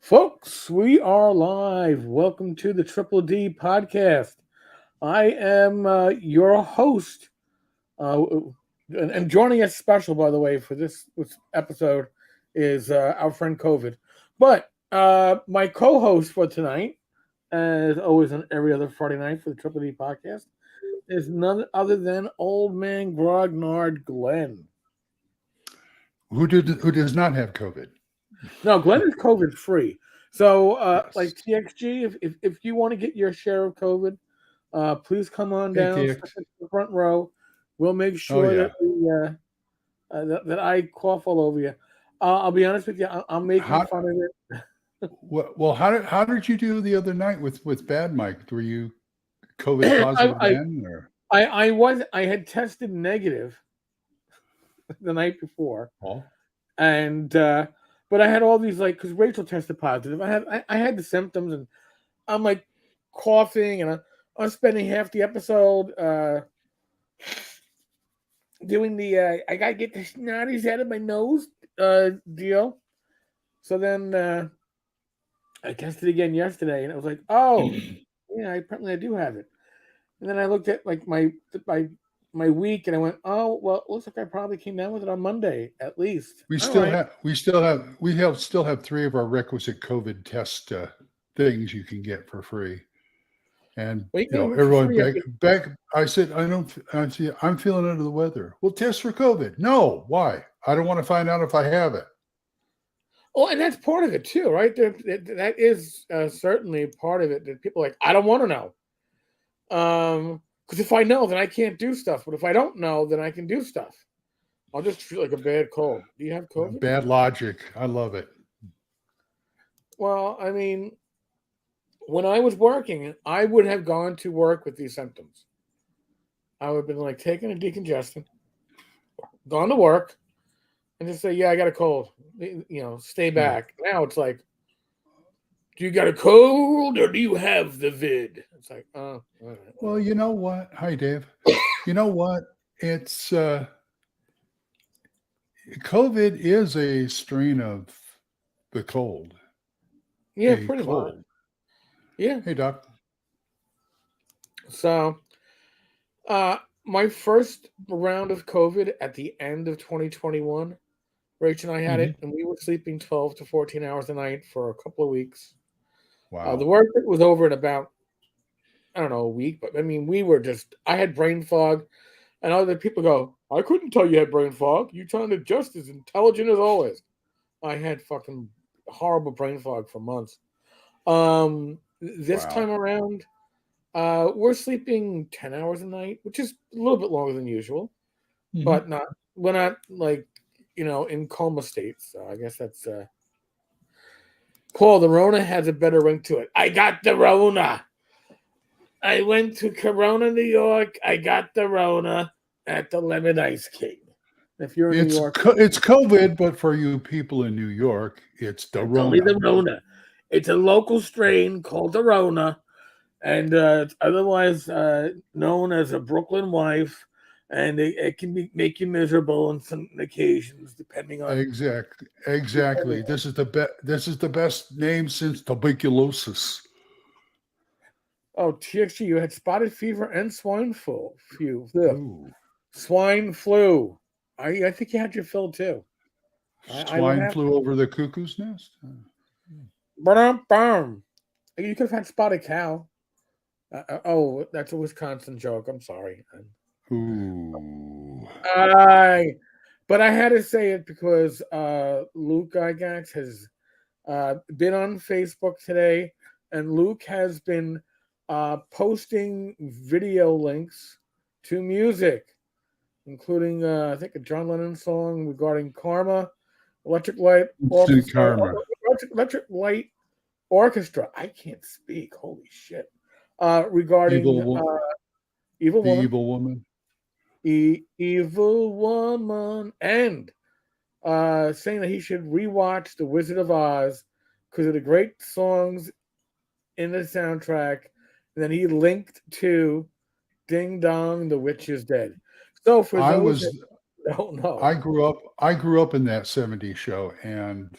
Folks, we are live. Welcome to the Triple D podcast. I am your host, uh, and joining us special, by the way, for this episode is our friend COVID. But my co-host for tonight, as always on every other Friday night for the Triple D podcast, is none other than Old Man Grognard Glenn. Who does not have COVID? No, Glenn is COVID free. So, Yes. like TXG, if you want to get your share of COVID, please come on Hey, down, step TX. into the front row. We'll make Oh sure that yeah. that I cough all over you. I'll be honest with you, I'm making How fun of it. well? How did you do the other night with Bad Mike? Were you COVID I, positive I then, or I had tested negative the night before, oh and but I had all these like because Rachel tested positive. I had the symptoms, and I'm like coughing, and I'm spending half the episode doing the I gotta get the snotties out of my nose deal. So then I tested again yesterday, and I was like, oh yeah, apparently I do have it. And then I looked at like my week, and I went, oh well, it looks like I probably came down with it on Monday at least. we All still right, have we still have we have still have three of our requisite COVID test things you can get for free. And well you can get it for everyone free. back. I said I don't. I see. I'm feeling under the weather. Well, test for COVID. No, why? I don't want to find out if I have it. Oh, and that's part of it too, right? That is certainly part of it. That people are like, I don't want to know. Because if I know, then I can't do stuff. But if I don't know, then I can do stuff. I'll just feel like a bad cold. Do you have COVID? Bad logic. I love it. Well, I mean, when I was working, I would have gone to work with these symptoms. I would have been like taking a decongestant, gone to work, and just say, "Yeah, I got a cold." Stay Yeah. back. Now it's like, "Do you got a cold or do you have the vid?" It's like, oh, all right, Well, well. you know what? Hi, Dave. You know what? It's COVID is a strain of the cold. Yeah, A pretty much. cold. Yeah. Hey, Doc. So, my first round of COVID at the end of 2021, Rach and I had Hmm. it, and we were sleeping 12 to 14 hours a night for a couple of weeks. The Wow. work was over in about, I don't know, a week, but I mean, I had brain fog, and other people go, I couldn't tell you had brain fog. You sounded just as intelligent as always. I had fucking horrible brain fog for months. This time Wow. around, we're sleeping 10 hours a night, which is a little bit longer than usual, Hmm. but we're not like, in coma states. So I guess that's, Paul, the Rona has a better ring to it. I got the Rona. I went to Corona, New York. I got the Rona at the Lemon Ice King. If you're in New York, It's COVID, but for you people in New York, it's the it's only Rona. the Rona. It's a local strain called the Rona, and it's otherwise known as a Brooklyn wife, and it can make you miserable on some occasions, depending on. Exactly. This is the best name since tuberculosis. Oh, TXG, you had spotted fever and swine flu. Ugh. Ooh. Swine flu. I think you had your fill too. I would Swine have. flew over the cuckoo's nest. Brum. You could have had spotted cow. Oh, that's a Wisconsin joke. I'm sorry. Ooh. I, but I had to say it because Luke Gygax has been on Facebook today, and Luke has been posting video links to music, including I think a John Lennon song regarding karma, Electric Light Instant Orchestra, karma. Electric Light Orchestra. I can't speak. Holy shit. Regarding Evil, Evil the Woman, evil woman. Evil Woman, and saying that he should rewatch The Wizard of Oz because of the great songs in the soundtrack. And then he linked to Ding Dong, the Witch is Dead. So for I those that was don't know, I grew up in that 70s show, and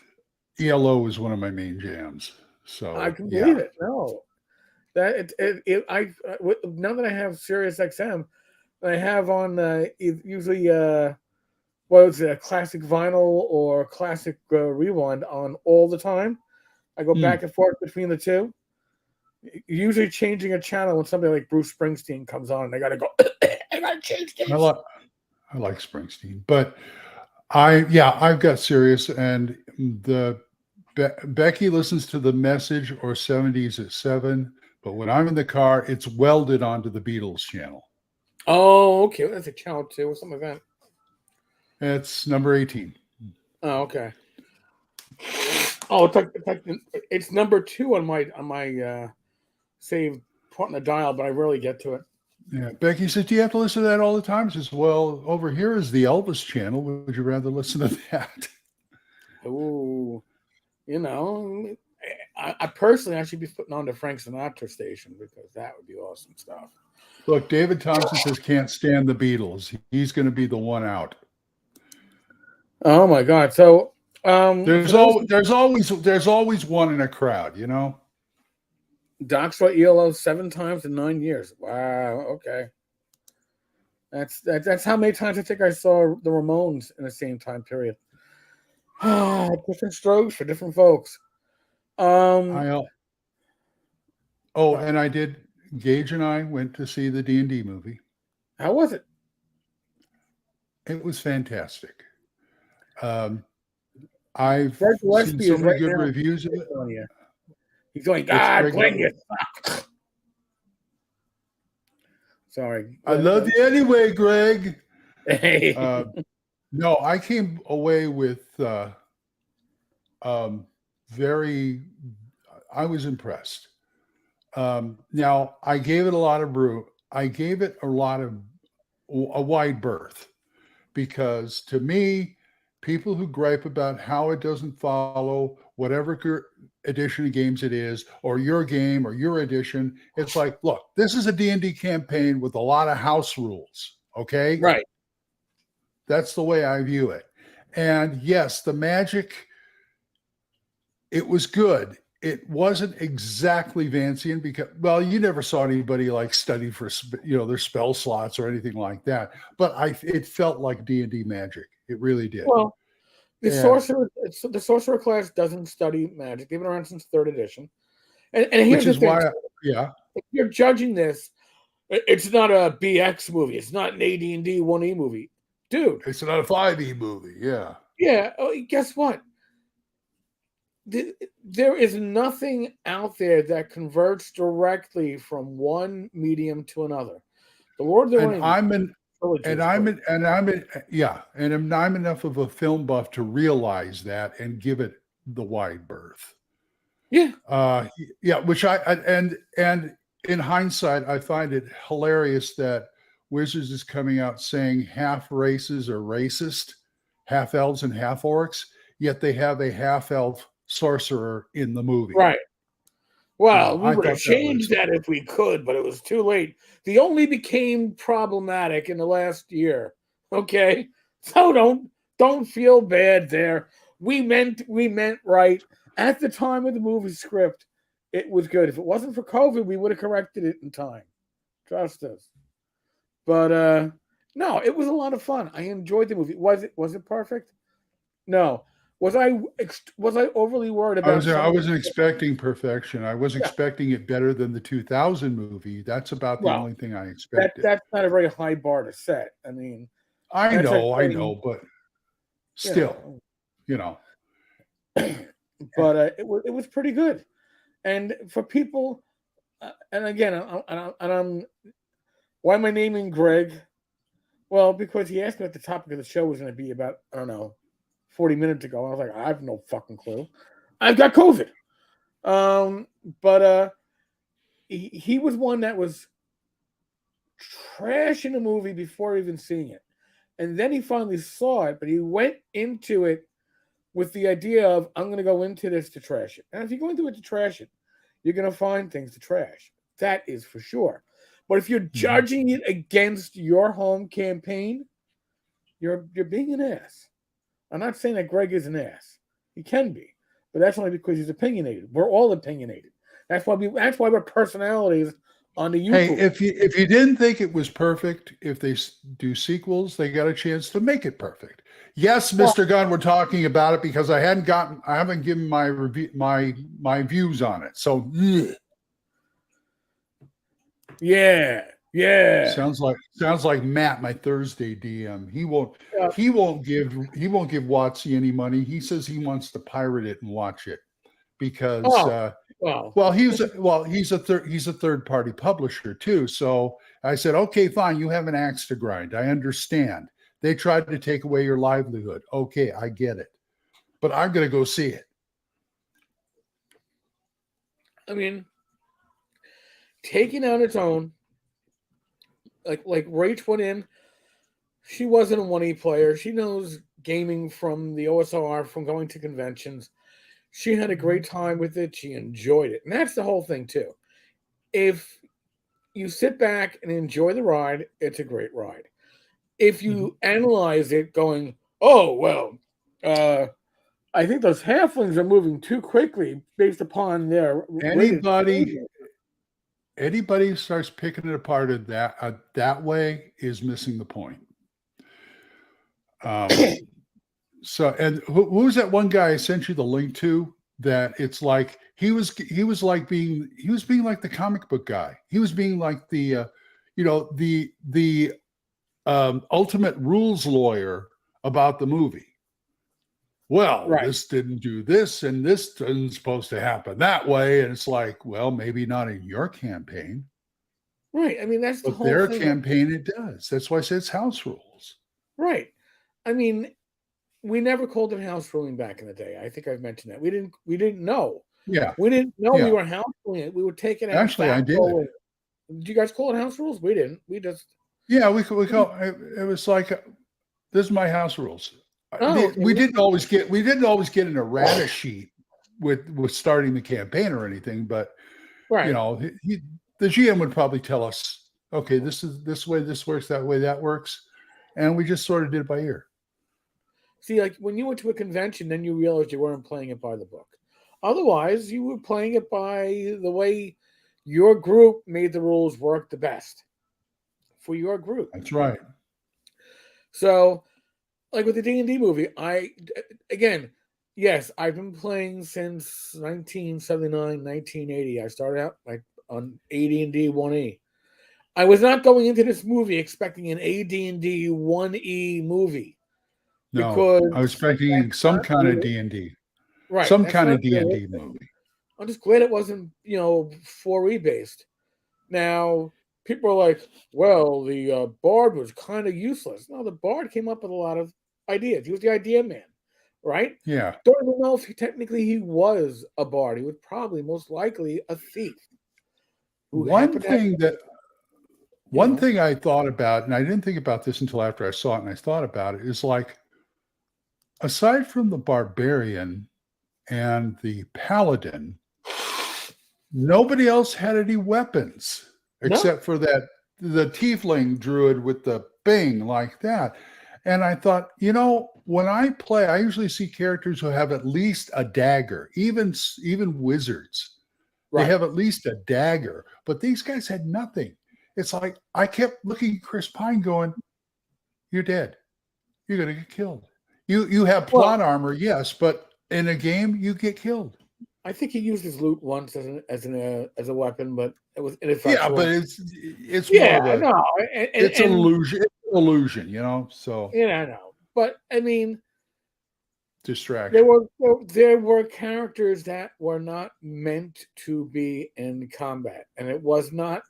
ELO is one of my main jams. I So can yeah. believe it. No, that now that I have Sirius XM, I have on usually what is it, a classic vinyl or classic rewind on all the time. I go Hmm. back and forth between the two. Usually changing a channel when somebody like Bruce Springsteen comes on, and I gotta go. I gotta change I this. like I like Springsteen, but I've got Sirius, and the Becky listens to the Message or 70s at 7, but when I'm in the car, it's welded onto the Beatles channel. Oh, okay. That's a channel two or something like that. It's number 18. Oh, okay. Oh, it's number two on my saved part in the dial, but I rarely get to it. Yeah. Becky says, "Do you have to listen to that all the time?" I says, "Well, over here is the Elvis channel. Would you rather listen to that?" Ooh, you know, I personally I should be putting on the Frank Sinatra station because that would be awesome stuff. Look, David Thompson says can't stand the Beatles. He's going to be the one out. Oh my God! So, for There's those all there's always one in a crowd, you know. Doc saw ELO 7 times in 9 years. Wow. Okay. That's how many times I think I saw the Ramones in the same time period. Different strokes for different folks. Um, I and I did. Gage and I went to see the D&D movie. how was it? It was fantastic. I've Greg seen Gillespie so is many right good now reviews of it. on you. He's going, It's God, Greg. Glenn, you suck. Sorry. I love you anyway, Greg. Hey. No, I came away with very. I was impressed. Now I gave it a lot of brew. I gave it a wide berth because to me, people who gripe about how it doesn't follow whatever edition of games it is, or your game or your edition, it's like, look, this is a D&D campaign with a lot of house rules. Okay, Right. that's the way I view it. And yes, the magic, it was good. It wasn't exactly Vancian because, well, you never saw anybody like study for, their spell slots or anything like that. But it felt like D&D magic. It really did. Well, And the sorcerer class doesn't study magic. They've been around since third edition. And here's which the is thing: why, yeah, if you're judging this, it's not a BX movie. It's not an AD&D 1E movie, dude. it's not a 5e movie. Yeah. Yeah. Guess what? There is nothing out there that converts directly from one medium to another. The Lord of the And Rings trilogy is great. I'm enough of a film buff to realize that and give it the wide berth. Yeah. Which and in hindsight, I find it hilarious that Wizards is coming out saying half races are racist, half elves and half orcs, yet they have a half elf sorcerer in the movie. Right. Well, we I would have thought that changed was that if we could, but it was too late. The only became problematic in the last year. Okay, so don't feel bad there. We meant right at the time of the movie script. It was good. If it wasn't for COVID, we would have corrected it in time. Trust us. But no, it was a lot of fun. I enjoyed the movie. Was it perfect? No. Was I overly worried about I some? wasn't expecting perfection. I was Yeah. expecting it better than the 2000 movie. That's about the Well, only thing I expected. that's not a very high bar to set. I mean, I that's like know, saying, but you still, you know. but it was pretty good. And for people, and again, I'm why am I naming Greg? Well, because he asked me what the topic of the show was going to be about. I don't know, 40 minutes ago. I was like, I have no fucking clue. I've got COVID. But he was one that was trashing the movie before even seeing it. And then he finally saw it, but he went into it with the idea of, I'm going to go into this to trash it. And if you go into it to trash it, you're going to find things to trash. That is for sure. But if you're judging it against your home campaign, you're being an ass. I'm not saying that Greg is an ass. He can be. but that's only because he's opinionated. We're all opinionated. That's why we're personalities on the Hey, YouTube. if you didn't think it was perfect, if they do sequels, they got a chance to make it perfect. Yes, Mr. Gunn, we're talking about it because I haven't given my review, my views on it. So yeah. sounds like Matt, my Thursday DM. He won't give Watsy any money. He says he wants to pirate it and watch it because he's a third party publisher too. So I said, okay, fine, you have an axe to grind. I understand. They tried to take away your livelihood. Okay, I get it. But I'm gonna go see it. I mean, taking on its own, like Rach went in, she wasn't a 1E player. She knows gaming from the OSR, from going to conventions. She had a great time with it. She enjoyed it. And that's the whole thing, too. If you sit back and enjoy the ride, it's a great ride. If you analyze it going, oh, well, I think those halflings are moving too quickly based upon their anybody who starts picking it apart at that way is missing the point. So, and who's that one guy I sent you the link to? That it's like he was being like the comic book guy. He was being like the ultimate rules lawyer about the movie. Well, right. This didn't do this, and this isn't supposed to happen that way. And it's like, well, maybe not in your campaign. Right. I mean, that's the whole their thing. campaign, it does. That's why I say it's house rules. Right. I mean, we never called it house ruling back in the day. I think I've mentioned that. We didn't know. Yeah. We didn't know we were house ruling it. We would take it out. Actually, I did. Did you guys call it house rules? We didn't. We just we call it was like this is my house rules. okay. We didn't always get an errata sheet with starting the campaign or anything, but the GM would probably tell us, okay, this is this way, this works, that way, that works. And we just sort of did it by ear. See, like when you went to a convention, then you realized you weren't playing it by the book. Otherwise, you were playing it by the way your group made the rules work the best for your group. That's right. So, like with the D&D movie, yes, I've been playing since 1979, 1980. I started out like on AD&D 1E. I was not going into this movie expecting an AD&D 1E movie. No, because I was expecting some kind of D&D. Right. Some kind of D&D movie. I'm just glad it wasn't, 4E based. Now, people are like, well, the Bard was kind of useless. No, the Bard came up with a lot of ideas. He was the idea man, right? Yeah. Don't even know if he was a Bard. He was probably most likely a thief. One thing I thought about, and I didn't think about this until after I saw it, and I thought about it, is like, aside from the barbarian and the paladin, nobody else had any weapons except for the tiefling druid with the bing like that. And I thought, when I play, I usually see characters who have at least a dagger, even wizards. Right. They have at least a dagger, but these guys had nothing. It's like I kept looking at Chris Pine going, you're dead. You're going to get killed. You have plot armor, yes, but in a game, you get killed. I think he used his loot once as a weapon, but it was ineffectual. Yeah, but it's more of a it's illusion. It's illusion, So I know, but I mean, distraction. There were characters that were not meant to be in combat, and it was not.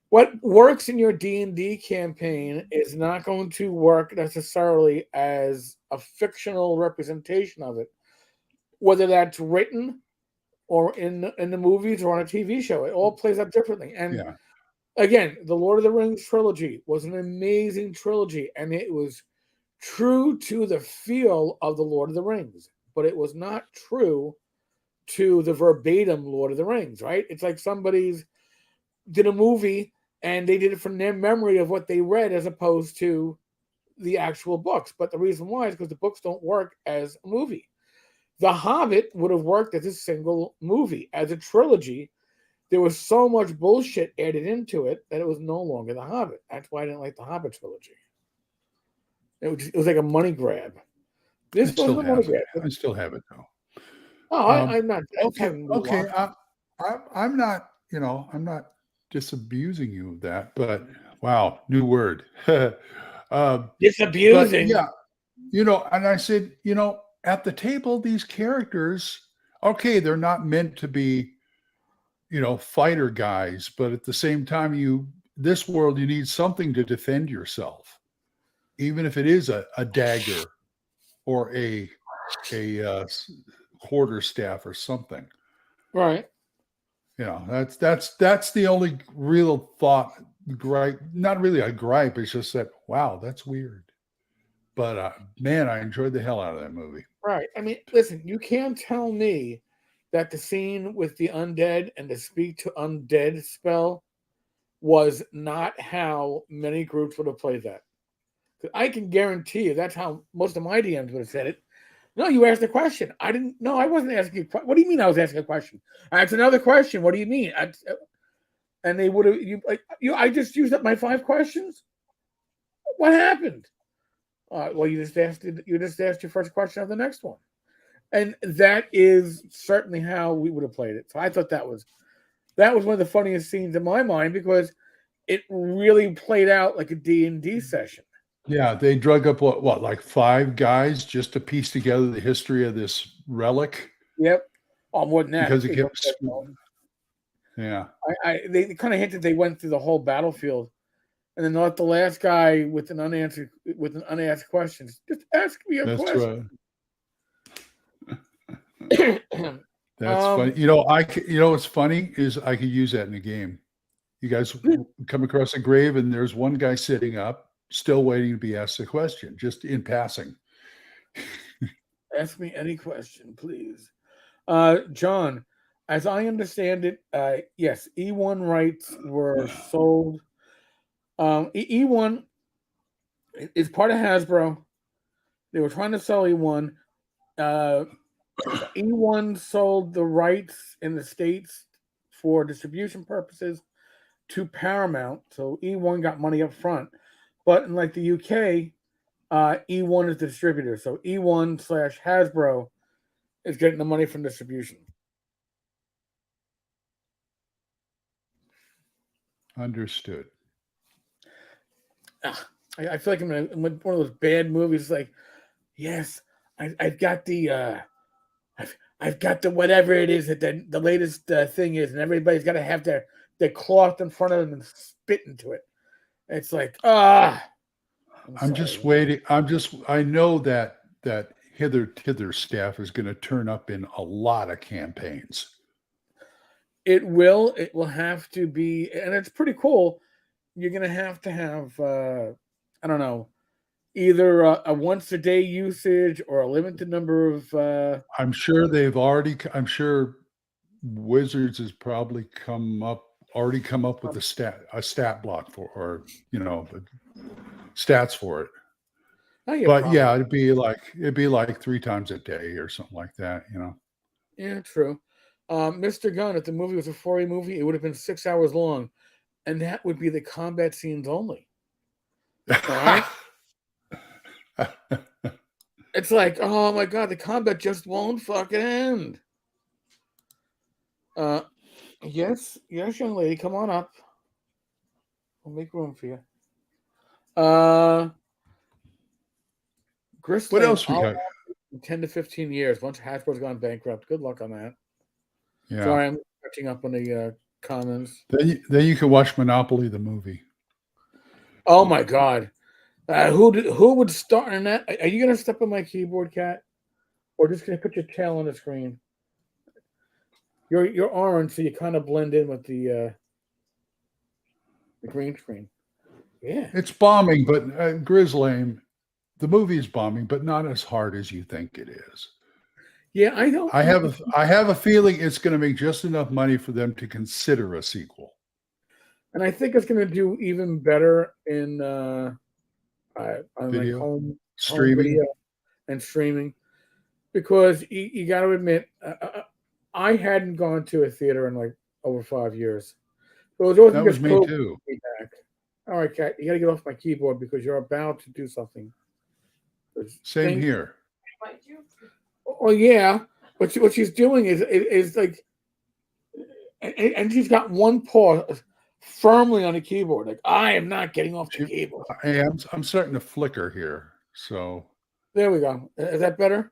What works in your D&D campaign is not going to work necessarily as a fictional representation of it, whether that's written or in the movies or on a TV show. It all plays out differently. And again, the Lord of the Rings trilogy was an amazing trilogy, and it was true to the feel of the Lord of the Rings, but it was not true to the verbatim Lord of the Rings, right? It's like somebody's did a movie and they did it from their memory of what they read as opposed to the actual books. But the reason why is because the books don't work as a movie. The Hobbit would have worked as a single movie. As a trilogy, there was so much bullshit added into it that it was no longer The Hobbit. That's why I didn't like the Hobbit trilogy. It was like a money grab. I This still wasn't a money have grab. I still have it though. Oh, I'm not. I just Okay, haven't okay. rewatched. I'm not, I'm not disabusing you of that, but wow, new word. It's But abusing. yeah, and I said, at the table, these characters, okay, they're not meant to be, fighter guys, but at the same time, this world, you need something to defend yourself, even if it is a dagger or a quarterstaff or something. Right. That's the only real thought gripe. Not really a gripe. It's just that wow, that's weird. But man, I enjoyed the hell out of that movie. Right. I mean, listen, you can't tell me that the scene with the undead and the speak to undead spell was not how many groups would have played that. 'Cause I can guarantee you that's how most of my DMs would have said it. No, you asked a question. I didn't. No, I wasn't asking. What do you mean? I was asking a question. That's another question. What do you mean? And they would have you. I just used up my 5 questions. What happened? Well, you just asked. You just asked your first question of the next one, and that is certainly how we would have played it. So I thought that was one of the funniest scenes in my mind because it really played out like a D&D session. Yeah, they drug up what like 5 guys just to piece together the history of this relic Yep. Oh, more than that. because it kept. Yeah, They kind of hinted they went through the whole battlefield, and then let the last guy with an unasked questions. Just ask me a that's question. right. That's funny. What's funny is I could use that in a game. You guys come across a grave and there's one guy sitting up, still waiting to be asked a question, just in passing. Ask me any question, please. John, as I understand it, yes, E1 rights were sold. E1 is part of Hasbro. They were trying to sell E1. E1 sold the rights in the States for distribution purposes to Paramount. So E1 got money up front. But in like the UK, E1 is the distributor. So E1/Hasbro is getting the money from distribution. Understood. I feel like I'm in one of those bad movies. Like, yes, I've got the I've got the whatever it is that the latest thing is, and everybody's got to have their cloth in front of them and spit into it. It's like I'm just waiting. I know that hither staff is going to turn up in a lot of campaigns. It will have to be, and it's pretty cool. You're going to have I don't know, either a once a day usage or a limited number of. I'm sure Wizards has probably already come up with a stat block for, stats for it. But Probably. yeah, it'd be like 3 times a day or something like that. Yeah, true. Mr. Gunn, if the movie was a 4A movie, it would have been 6 hours long, and that would be the combat scenes only. All right. It's like, oh my god, the combat just won't fucking end. Yes, young lady, come on up. We'll make room for you. Gristland, What else we got? 10 to 15 years once Hasbro's gone bankrupt. Good luck on that. Yeah. Sorry, I'm catching up on the comments. Then you can watch Monopoly the movie. Oh my god. Who would start in that? Are you gonna step on my keyboard, Cat? Or just gonna put your tail on the screen? You're orange, so you kind of blend in with the green screen. Yeah. It's bombing, but Grizzlame, the movie is bombing, but not as hard as you think it is. Yeah, I don't. I have a feeling it's going to make just enough money for them to consider a sequel. And I think it's going to do even better in on Video? like home Streaming? video and streaming. because you got to admit, I hadn't gone to a theater in like over 5 years. But it was always That because was me COVID too. came back. All right, Kat, you got to get off my keyboard because you're about to do something. Same Thank. here. Oh yeah, but what she's doing is like, and she's got one paw firmly on the keyboard. Like I am not getting off the She, keyboard. I'm starting to flicker here. So There we go. Is that better?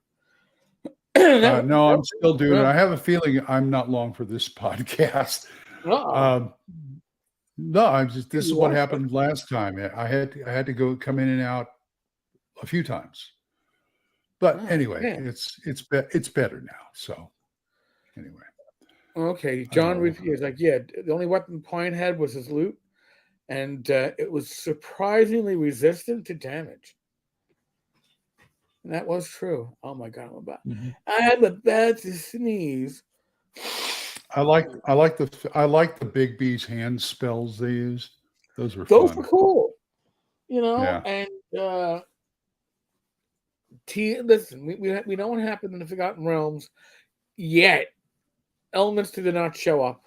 that, no, that, I'm still doing it. well, I have a feeling I'm not long for this podcast. uh-oh. Um, no, I'm just. This is You what are. happened last time. I had to go come in and out a few times. But Oh, anyway, man. it's better now. So anyway, Okay, John oh, is like, yeah, the only weapon Pine had was his loot, and it was surprisingly resistant to damage. And that was true. Oh my god, mhm. I had the bad to sneeze. I like the Big B's hand spells they used. Those were Those were fun. cool, Yeah. and listen, we know what happened in the Forgotten Realms, yet elements did not show up.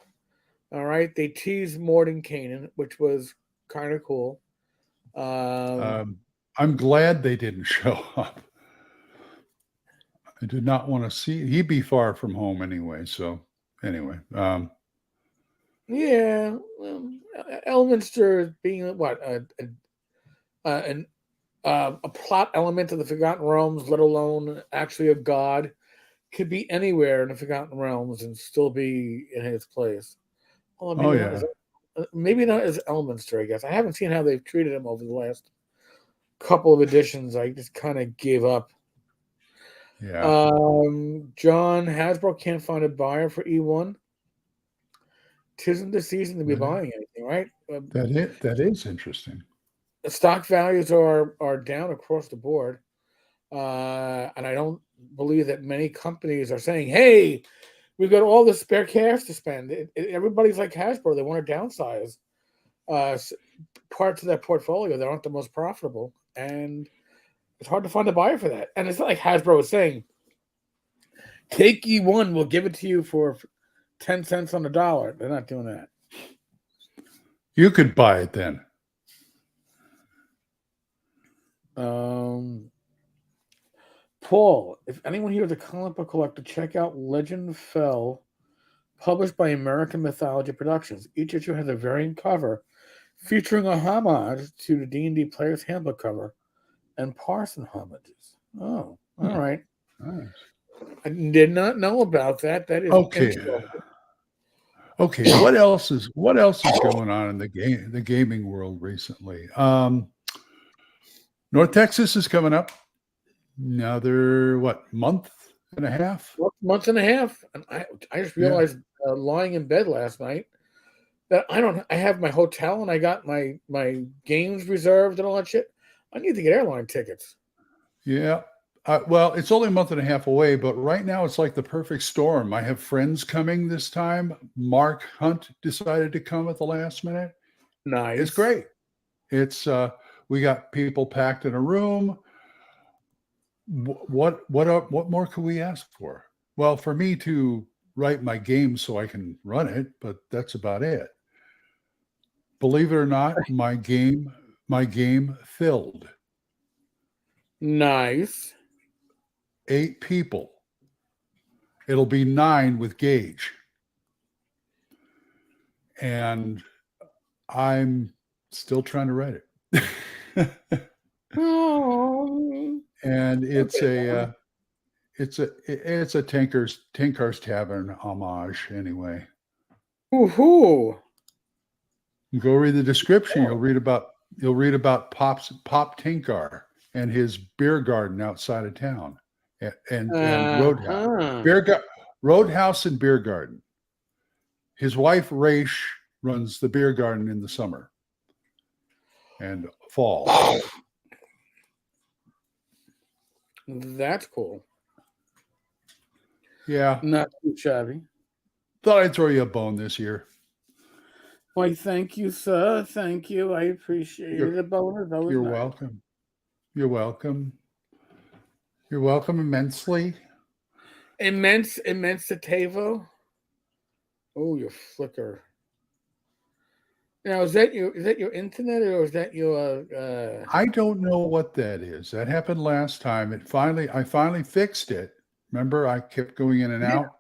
All right, they teased Morden Canaan, which was kind of cool. Um, I'm glad they didn't show up. I did not want to see. He'd be far from home anyway. So anyway, yeah, Elminster being what an a plot element of the Forgotten Realms, let alone actually a god, could be anywhere in the Forgotten Realms and still be in his place. Well, oh yeah, maybe not as Elminster. I guess I haven't seen how they've treated him over the last couple of editions. I just kind of gave up. yeah. John Hasbro can't find a buyer for E1. Tisn't the season to be That is, buying anything, right? that is interesting. The stock values are down across the board, and I don't believe that many companies are saying, "Hey, we've got all the spare cash to spend." Everybody's like Hasbro; they want to downsize parts of their portfolio that aren't the most profitable, and it's hard to find a buyer for that. And it's not like Hasbro is saying, "Take E1, we'll give it to you for 10 cents on the dollar." They're not doing that. You could buy it then. Paul, if anyone here is a comic book collector, check out Legend Fell, published by American Mythology Productions. Each issue has a variant cover featuring a homage to the D&D Player's Handbook cover and Parson homages. Oh, all Hmm, right. nice. I did not know about that. That is Okay. interesting. Okay. What else is going on in the gaming world recently? North Texas is coming up. Another month and a half? Month and a half, and I just Yeah. realized lying in bed last night that I have my hotel and I got my games reserved and all that shit. I need to get airline tickets. Yeah. Well, it's only a month and a half away, but right now it's like the perfect storm. I have friends coming this time. Mark Hunt decided to come at the last minute. It's Nice. great. It's we got people packed in a room. What more could we ask for? Well, for me to write my game so I can run it, but that's about it. Believe it or not, my game filled. Nice. 8 people. It'll be 9 with Gage. And I'm still trying to write it. Oh, And okay. it's a Tenkar's Tavern homage anyway. Woohoo. Go read the description. You'll read about Pop Tenkar and his beer garden outside of town, and Roadhouse, Uh-huh. Roadhouse and beer garden. His wife Raish runs the beer garden in the summer and fall. That's cool. Yeah, Not too shabby. thought I'd throw you a bone this year. Why, thank you, sir. Thank you. I appreciate You're it. A bonus. That was you're nice. welcome. You're welcome. You're welcome immensely. Immensitavo. Oh, your flicker. Now, is that your internet or is that your? I don't know what that is. That happened last time. I finally fixed it. Remember, I kept going in and Yeah. out,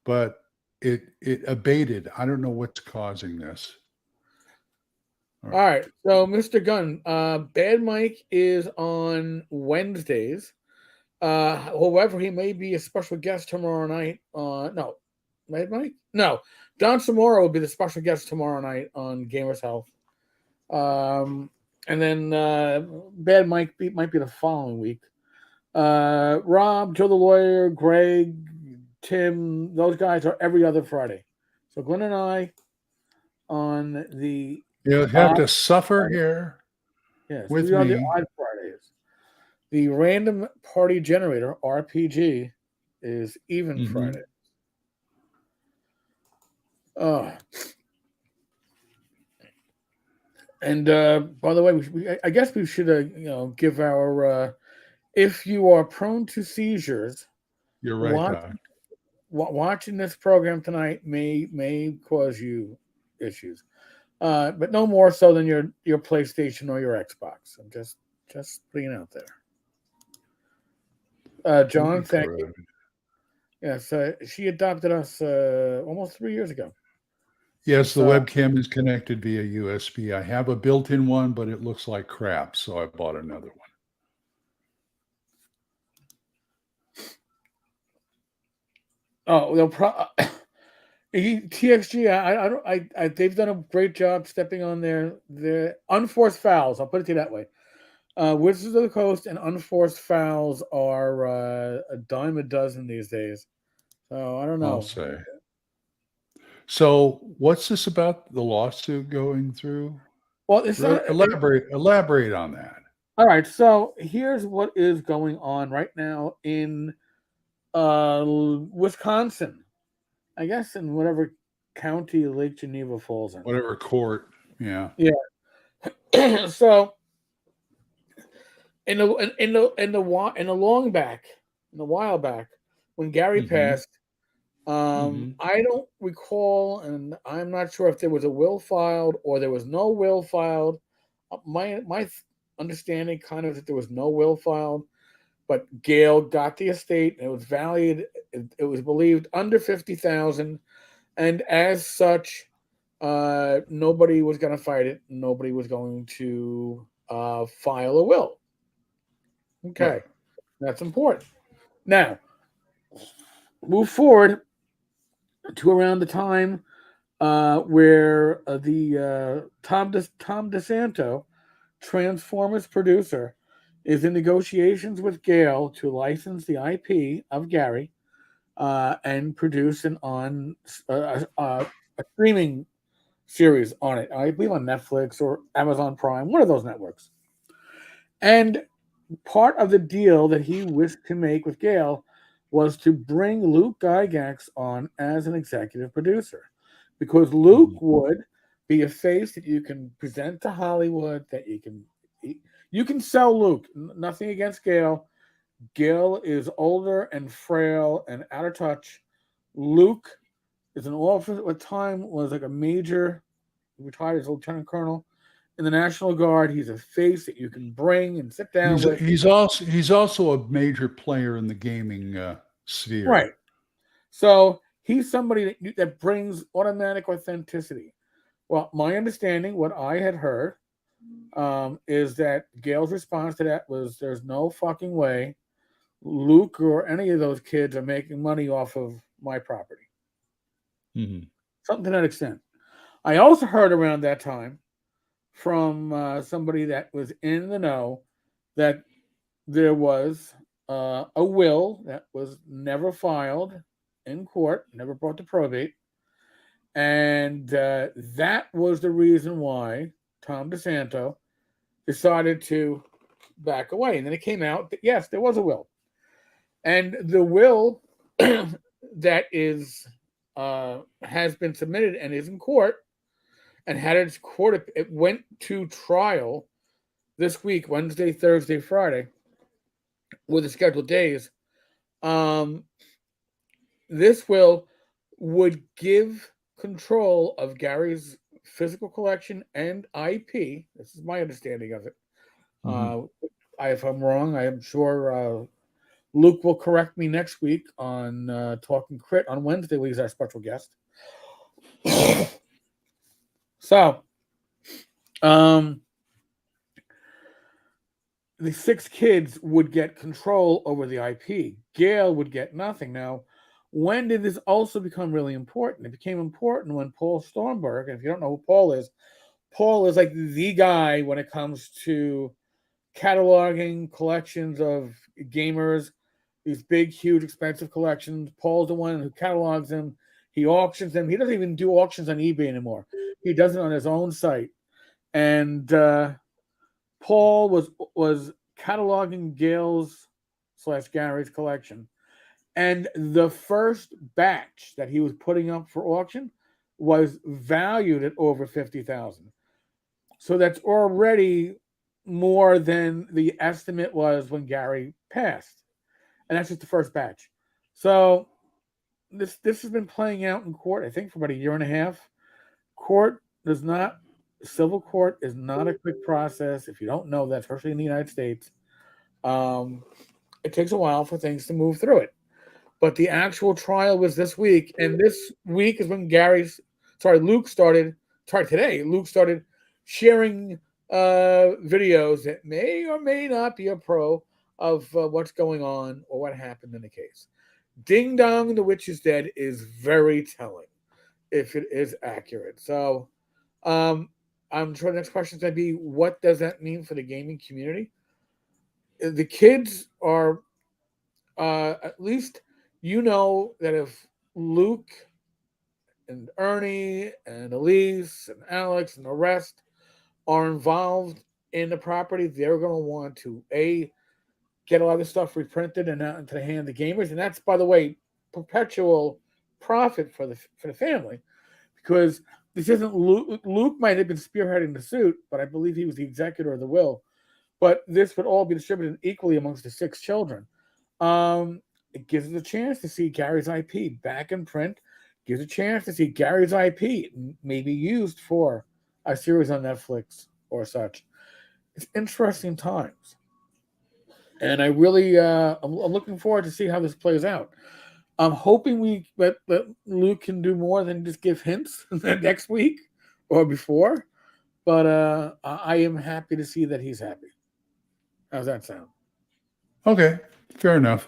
but it abated. I don't know what's causing this. All right. So, Mr. Gunn, Bad Mike is on Wednesdays. However, he may be a special guest tomorrow night. No, Bad Mike? No, Don Samora will be the special guest tomorrow night on Gamers Health. And then Bad Mike might be the following week. Rob, Joe the Lawyer, Greg, Tim, those guys are every other Friday. So Glenn and I on the You'll have to suffer here yes, with we are the me. odd Fridays. The Random Party Generator RPG is even Friday. Oh. And by the way, I guess we should give our if you are prone to seizures, You're right, Doc. watching this program tonight may cause you issues, but no more so than your PlayStation or your Xbox. I'm just putting it out there. John, thank you. Yes, she adopted us almost 3 years ago. Yes, the webcam is connected via USB. I have a built-in one, but it looks like crap, so I bought another one. Oh, TXG. They've done a great job stepping on their unforced fouls. I'll put it to you that way. Wizards of the Coast and unforced fouls are a dime a dozen these days. So I don't know. I'll say. So what's this about the lawsuit going through? Well, it's elaborate on that. All right. So here's what is going on right now in Wisconsin. I guess in whatever county Lake Geneva falls in. Whatever court. Yeah. Yeah. So in a while back, when Gary passed, I don't recall, and I'm not sure if there was a will filed or there was no will filed. My understanding kind of that there was no will filed, but Gail got the estate and it was valued. It was believed under $50,000, and as such, nobody was going to fight it. Nobody was going to file a will. Okay, right. That's important. Now, move forward to around the time where the Tom DeSanto, Transformers producer, is in negotiations with Gale to license the IP of Gary and produce a streaming series on it. I believe on Netflix or Amazon Prime, one of those networks. And part of the deal that he wished to make with Gale was to bring Luke Gygax on as an executive producer, because Luke would be a face that you can present to Hollywood, that you can sell Luke. Nothing against Gale. Gale is older and frail and out of touch. Luke is an officer at the time, was like a major, retired as a lieutenant colonel in the National Guard. He's a face that you can bring and sit down with. He's also a major player in the gaming sphere. Right. So he's somebody that brings automatic authenticity. Well, my understanding, what I had heard, is that Gale's response to that was, "There's no fucking way Luke or any of those kids are making money off of my property." Something to that extent. I also heard around that time from somebody that was in the know that there was a will that was never filed in court, never brought to probate, and that was the reason why Tom DeSanto decided to back away. And then it came out that yes, there was a will, and the will that is has been submitted and is in court and had its court. It went to trial this week, Wednesday, Thursday, Friday, with the scheduled days. Um, this would give control of Gary's physical collection and IP. This is my understanding of it. Mhm. Uh, if I'm wrong, I am sure Luke will correct me next week on Talking Crit on Wednesday. He's our special guest. So, um, the 6 kids would get control over the IP. Gail would get nothing. Now, when did this also become really important? It became important when Paul Stormberg, and if you don't know who Paul is like the guy when it comes to cataloging collections of gamers, these big, huge, expensive collections. Paul's the one who catalogs them. He auctions them. He doesn't even do auctions on eBay anymore. He does it on his own site. And Paul was cataloging Gail's / Gary's collection, and the first batch that he was putting up for auction was valued at over 50,000. So that's already more than the estimate was when Gary passed, and that's just the first batch. So this has been playing out in court, I think, for about a year and a half. Court does not Civil court is not a quick process. If you don't know that, especially in the United States, um, it takes a while for things to move through it. But the actual trial was this week, and this week is when Luke started. Sorry, today Luke started sharing videos that may or may not be a pro of what's going on or what happened in the case. Ding Dong, the Witch is Dead is very telling if it is accurate. So, um, I'm sure the next question is going to be, what does that mean for the gaming community? The kids are, at least you know that if Luke and Ernie and Elise and Alex and the rest are involved in the property, they're going to want to get a lot of stuff reprinted and out into the hand of gamers, and that's, by the way, perpetual profit for the family, because this isn't Luke. Luke might have been spearheading the suit, but I believe he was the executor of the will. But this would all be distributed equally amongst the 6 children. Um, it gives us a chance to see Gary's IP back in print. Gives a chance to see Gary's IP maybe used for a series on Netflix or such. It's interesting times, and I really I'm looking forward to see how this plays out. I'm hoping that Luke can do more than just give hints next week or before. But I am happy to see that he's happy. How's that sound? Okay, fair enough.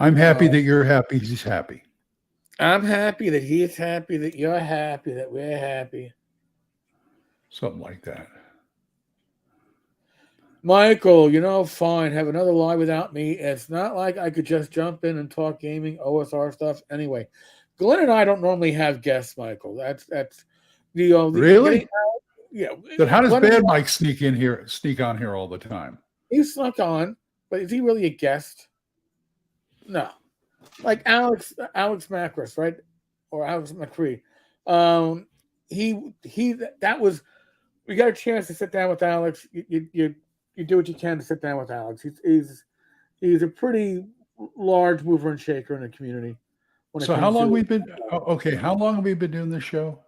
I'm Uh, happy that you're happy. He's happy. I'm happy that he's happy, that you're happy, that we're happy. Something like that. Michael, fine, have another live without me. It's not like I could just jump in and talk gaming, OSR stuff. Anyway, Glenn and I don't normally have guests, Michael. That's the getting Really? yeah. Then how does Glenn and Bad I, Mike sneak on here all the time? he snuck on, but is he really a guest? No, like Alex Macris, right, or Alex McCree. Um, he that was we got a chance to sit down with Alex. You do what you can to sit down with Alex. He's a pretty large mover and shaker in the community when it So how comes long to we've been okay, how long have we been doing this show?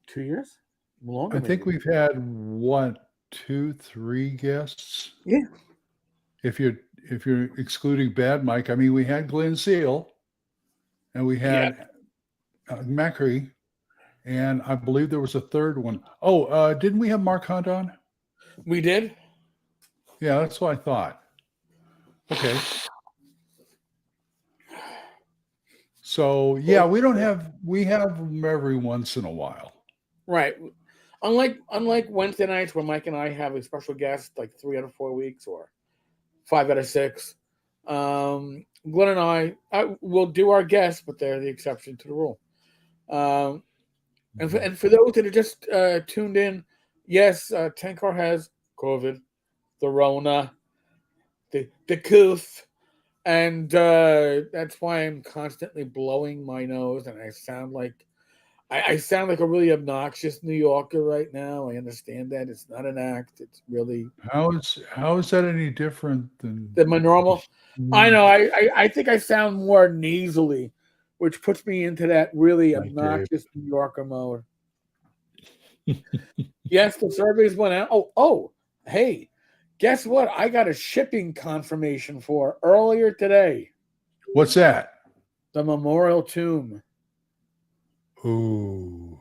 2 years, longer I think maybe. we've had what, 2, 3 guests? Yeah, If you're excluding Bad Mike, I mean we had Glenn Seal and we yeah, had Macri, and I believe there was a third one. Oh, didn't we have Mark Hunt on? we did. Yeah, that's what I thought. Okay. So yeah, we have them every once in a while. Right. Unlike Wednesday nights where Mike and I have a special guest like 3 out of 4 weeks or 5 out of 6. Glenn and I will do our guests, but they're the exception to the rule. Um, and for those that are just tuned in, yes, Tenkar has COVID, the Rona, the coof, and that's why I'm constantly blowing my nose, and I sound like I sound like a really obnoxious New Yorker right now. I understand that it's not an act. It's really How is that any different than my normal. I know. I think I sound more nasally, which puts me into that really like Dave? obnoxious New Yorker mode. Yes, the surveys went out. Hey, guess what? I got a shipping confirmation for earlier today. What's that? The Memorial Tomb. Ooh,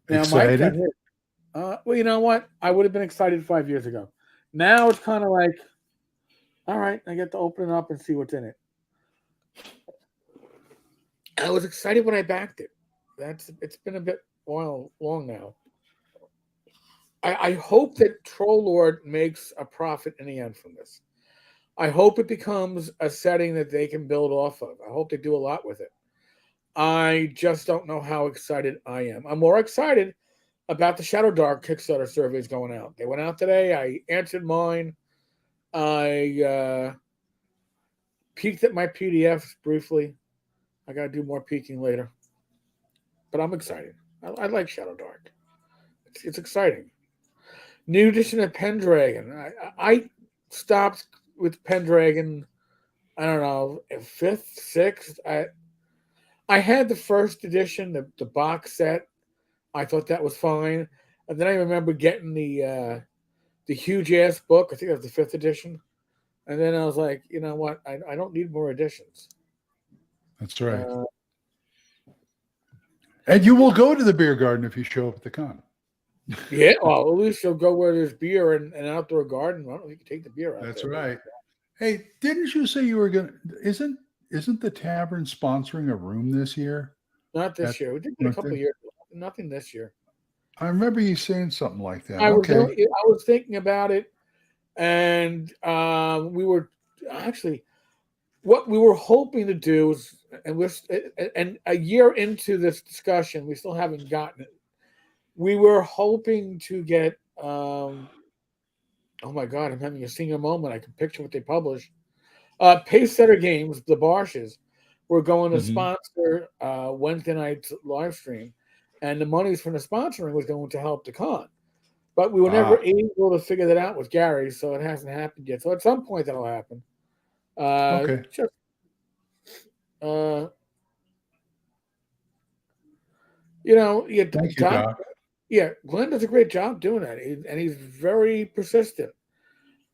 Now, Mike got excited? hit. Well, you know what? I would have been excited 5 years ago. Now it's kind of like, all right, I get to open it up and see what's in it. I was excited when I backed it. It's been a bit long now. I hope that Troll Lord makes a profit in the end from this. I hope it becomes a setting that they can build off of. I hope they do a lot with it. I just don't know how excited I am. I'm more excited about the Shadow Dark Kickstarter surveys going out. They went out today. I answered mine. I peeked at my PDFs briefly. I got to do more peeking later. But I'm excited. I like Shadow Dark. It's exciting. New edition of Pendragon. I stopped with Pendragon, I don't know, fifth, sixth. I had the first edition, the box set. I thought that was fine. And then I remember getting the huge ass book. I think that was the fifth edition. And then I was like, you know what? I don't need more editions. That's right. And you will go to the beer garden if you show up at the con. Yeah, well, at least you'll go where there's beer and an outdoor garden. I don't know if you can take the beer out. That's there. right. Hey, didn't you say you were gonna? Isn't the tavern sponsoring a room this year? Not this year. We did it a couple of years ago. Nothing this year. I remember you saying something like that. I Okay. was thinking about it, and we were actually what we were hoping to do is, and a year into this discussion, we still haven't gotten it. We were hoping to get. Oh my God, I'm having a senior moment. I can picture what they published. Pacesetter Games, the Barshes, were going to sponsor Wednesday night's live stream, and the monies from the sponsoring was going to help the con. But we were never able to figure that out with Gary, so it hasn't happened yet. So at some point that'll happen. Okay. Just, yeah, Thank you, Doc. Yeah, Glenn does a great job doing that, and he's very persistent.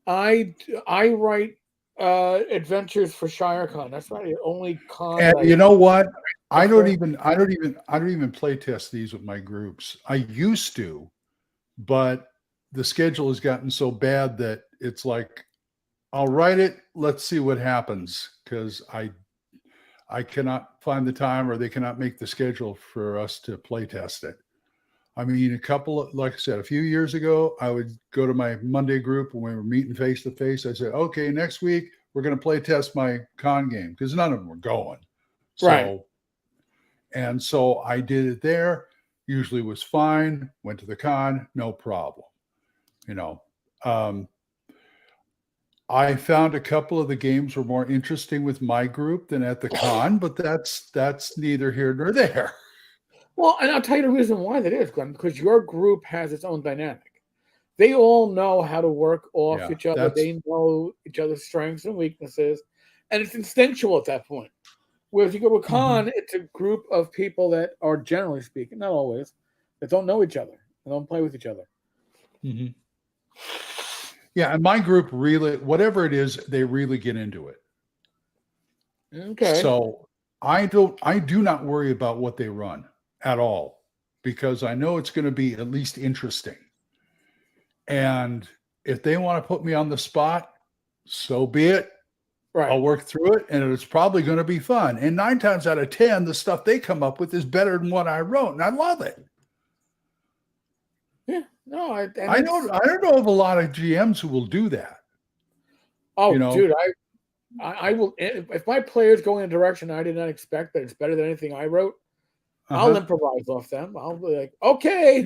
I write adventures for ShireCon. That's not the only con. And you know what? I don't even play test these with my groups. I used to, but the schedule has gotten so bad that it's like, I'll write it. Let's see what happens, because I cannot find the time, or they cannot make the schedule for us to play test it. I mean, like I said, a few years ago, I would go to my Monday group when we were meeting face to face. I said, okay, next week we're going to play test my con game, because none of them were going. Right. And so I did it there. Usually was fine. Went to the con, no problem. I found a couple of the games were more interesting with my group than at the con, but that's neither here nor there. Well, and I'll tell you the reason why that is, Glenn, because your group has its own dynamic. They all know how to work off each other. They know each other's strengths and weaknesses, and it's instinctual at that point. Whereas you go to a con, it's a group of people that are, generally speaking, not always, that don't know each other and don't play with each other. Yeah, and my group really, whatever it is, they really get into it. Okay. So I do not worry about what they run at all, because I know it's going to be at least interesting. And if they want to put me on the spot, so be it. Right. I'll work through it, and it's probably going to be fun. And 9 times out of 10, the stuff they come up with is better than what I wrote, and I love it. Yeah, no, I don't know of a lot of GMs who will do that. Oh, dude, I will. If my players go in a direction I did not expect, but it's better than anything I wrote, I'll improvise off them. I'll be like, okay,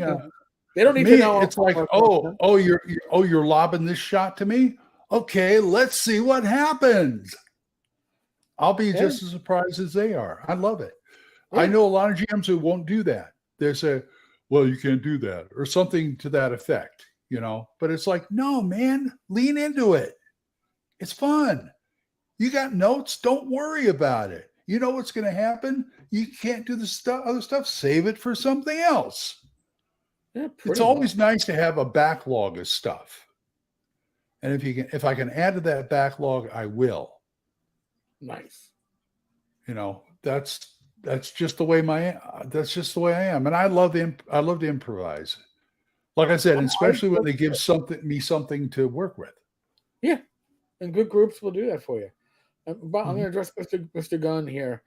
they don't need to know. It's like, you're lobbing this shot to me. Okay, let's see what happens. I'll be just as surprised as they are. I love it. I know a lot of GMs who won't do that. They say, well, you can't do that, or something to that effect, But it's like, no, man, lean into it. It's fun. You got notes, don't worry about it. You know what's going to happen? You can't do the other stuff, save it for something else. Yeah, It's always nice to have a backlog of stuff. And if I can add to that backlog, I will. Nice. That's just the way I am, and I love to improvise. Like I said, and especially when they give something to work with. Yeah, and good groups will do that for you. But I'm going to address Mr. Gunn here.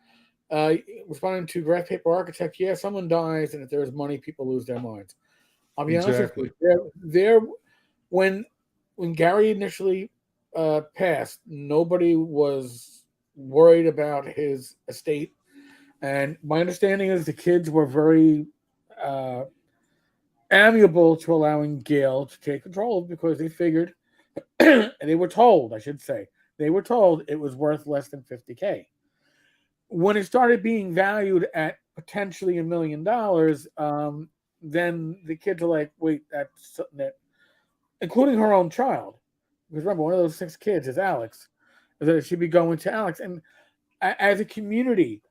Responding to Graph Paper Architect, yeah, someone dies, and if there's money, people lose their minds. I'll be honest with you. When Gary initially passed, nobody was worried about his estate. And my understanding is the kids were very amiable to allowing Gail to take control because they figured, and they were told, I should say, it was worth less than $50K. When it started being valued at potentially $1 million, then the kids are like, wait, that's something that, including her own child, because remember, one of those 6 kids is Alex, that it should be going to Alex. And as a community,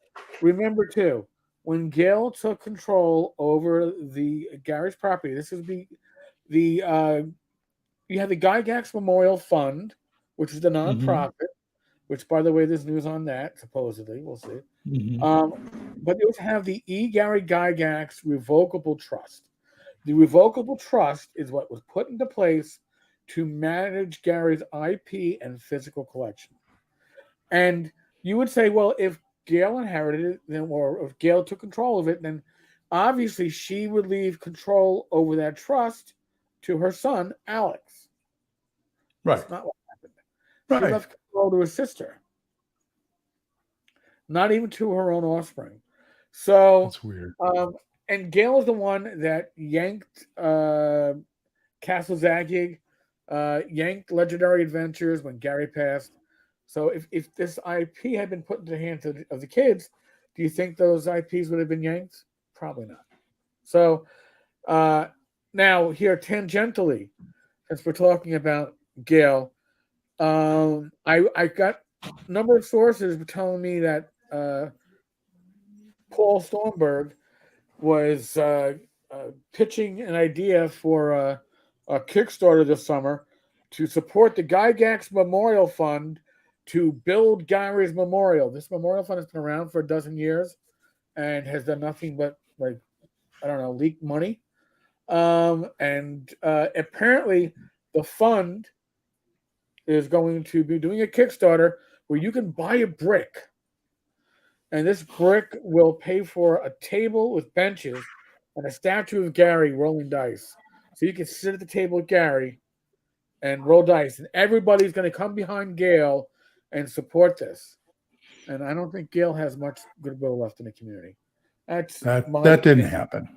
remember too, when Gail took control over the Gary's property, this is you have the Gygax Memorial Fund, which is the nonprofit, which, by the way, there's news on that, supposedly. We'll see. But they also have the E. Gary Gygax Revocable Trust. The Revocable Trust is what was put into place to manage Gary's IP and physical collection. And you would say, well, if Gail inherited it, then, or if Gail took control of it, then obviously she would leave control over that trust to her son, Alex. Right. That's not what happened. She left control to her sister, not even to her own offspring. So that's weird. And Gail is the one that yanked Castle Zagyg, yanked Legendary Adventures when Gary passed. So if this IP had been put into the hands of the kids, do you think those IPs would have been yanked? Probably not. So now here tangentially, since we're talking about Gail, I got a number of sources telling me that Paul Stormberg was pitching an idea for a Kickstarter this summer to support the Gygax Memorial Fund to build Gary's memorial. This memorial fund has been around for a dozen years and has done nothing but, leak money. And apparently the fund is going to be doing a Kickstarter where you can buy a brick. And this brick will pay for a table with benches and a statue of Gary rolling dice. So you can sit at the table with Gary and roll dice. And everybody's going to come behind Gail and support this. And I don't think Gail has much goodwill left in the community. That didn't happen.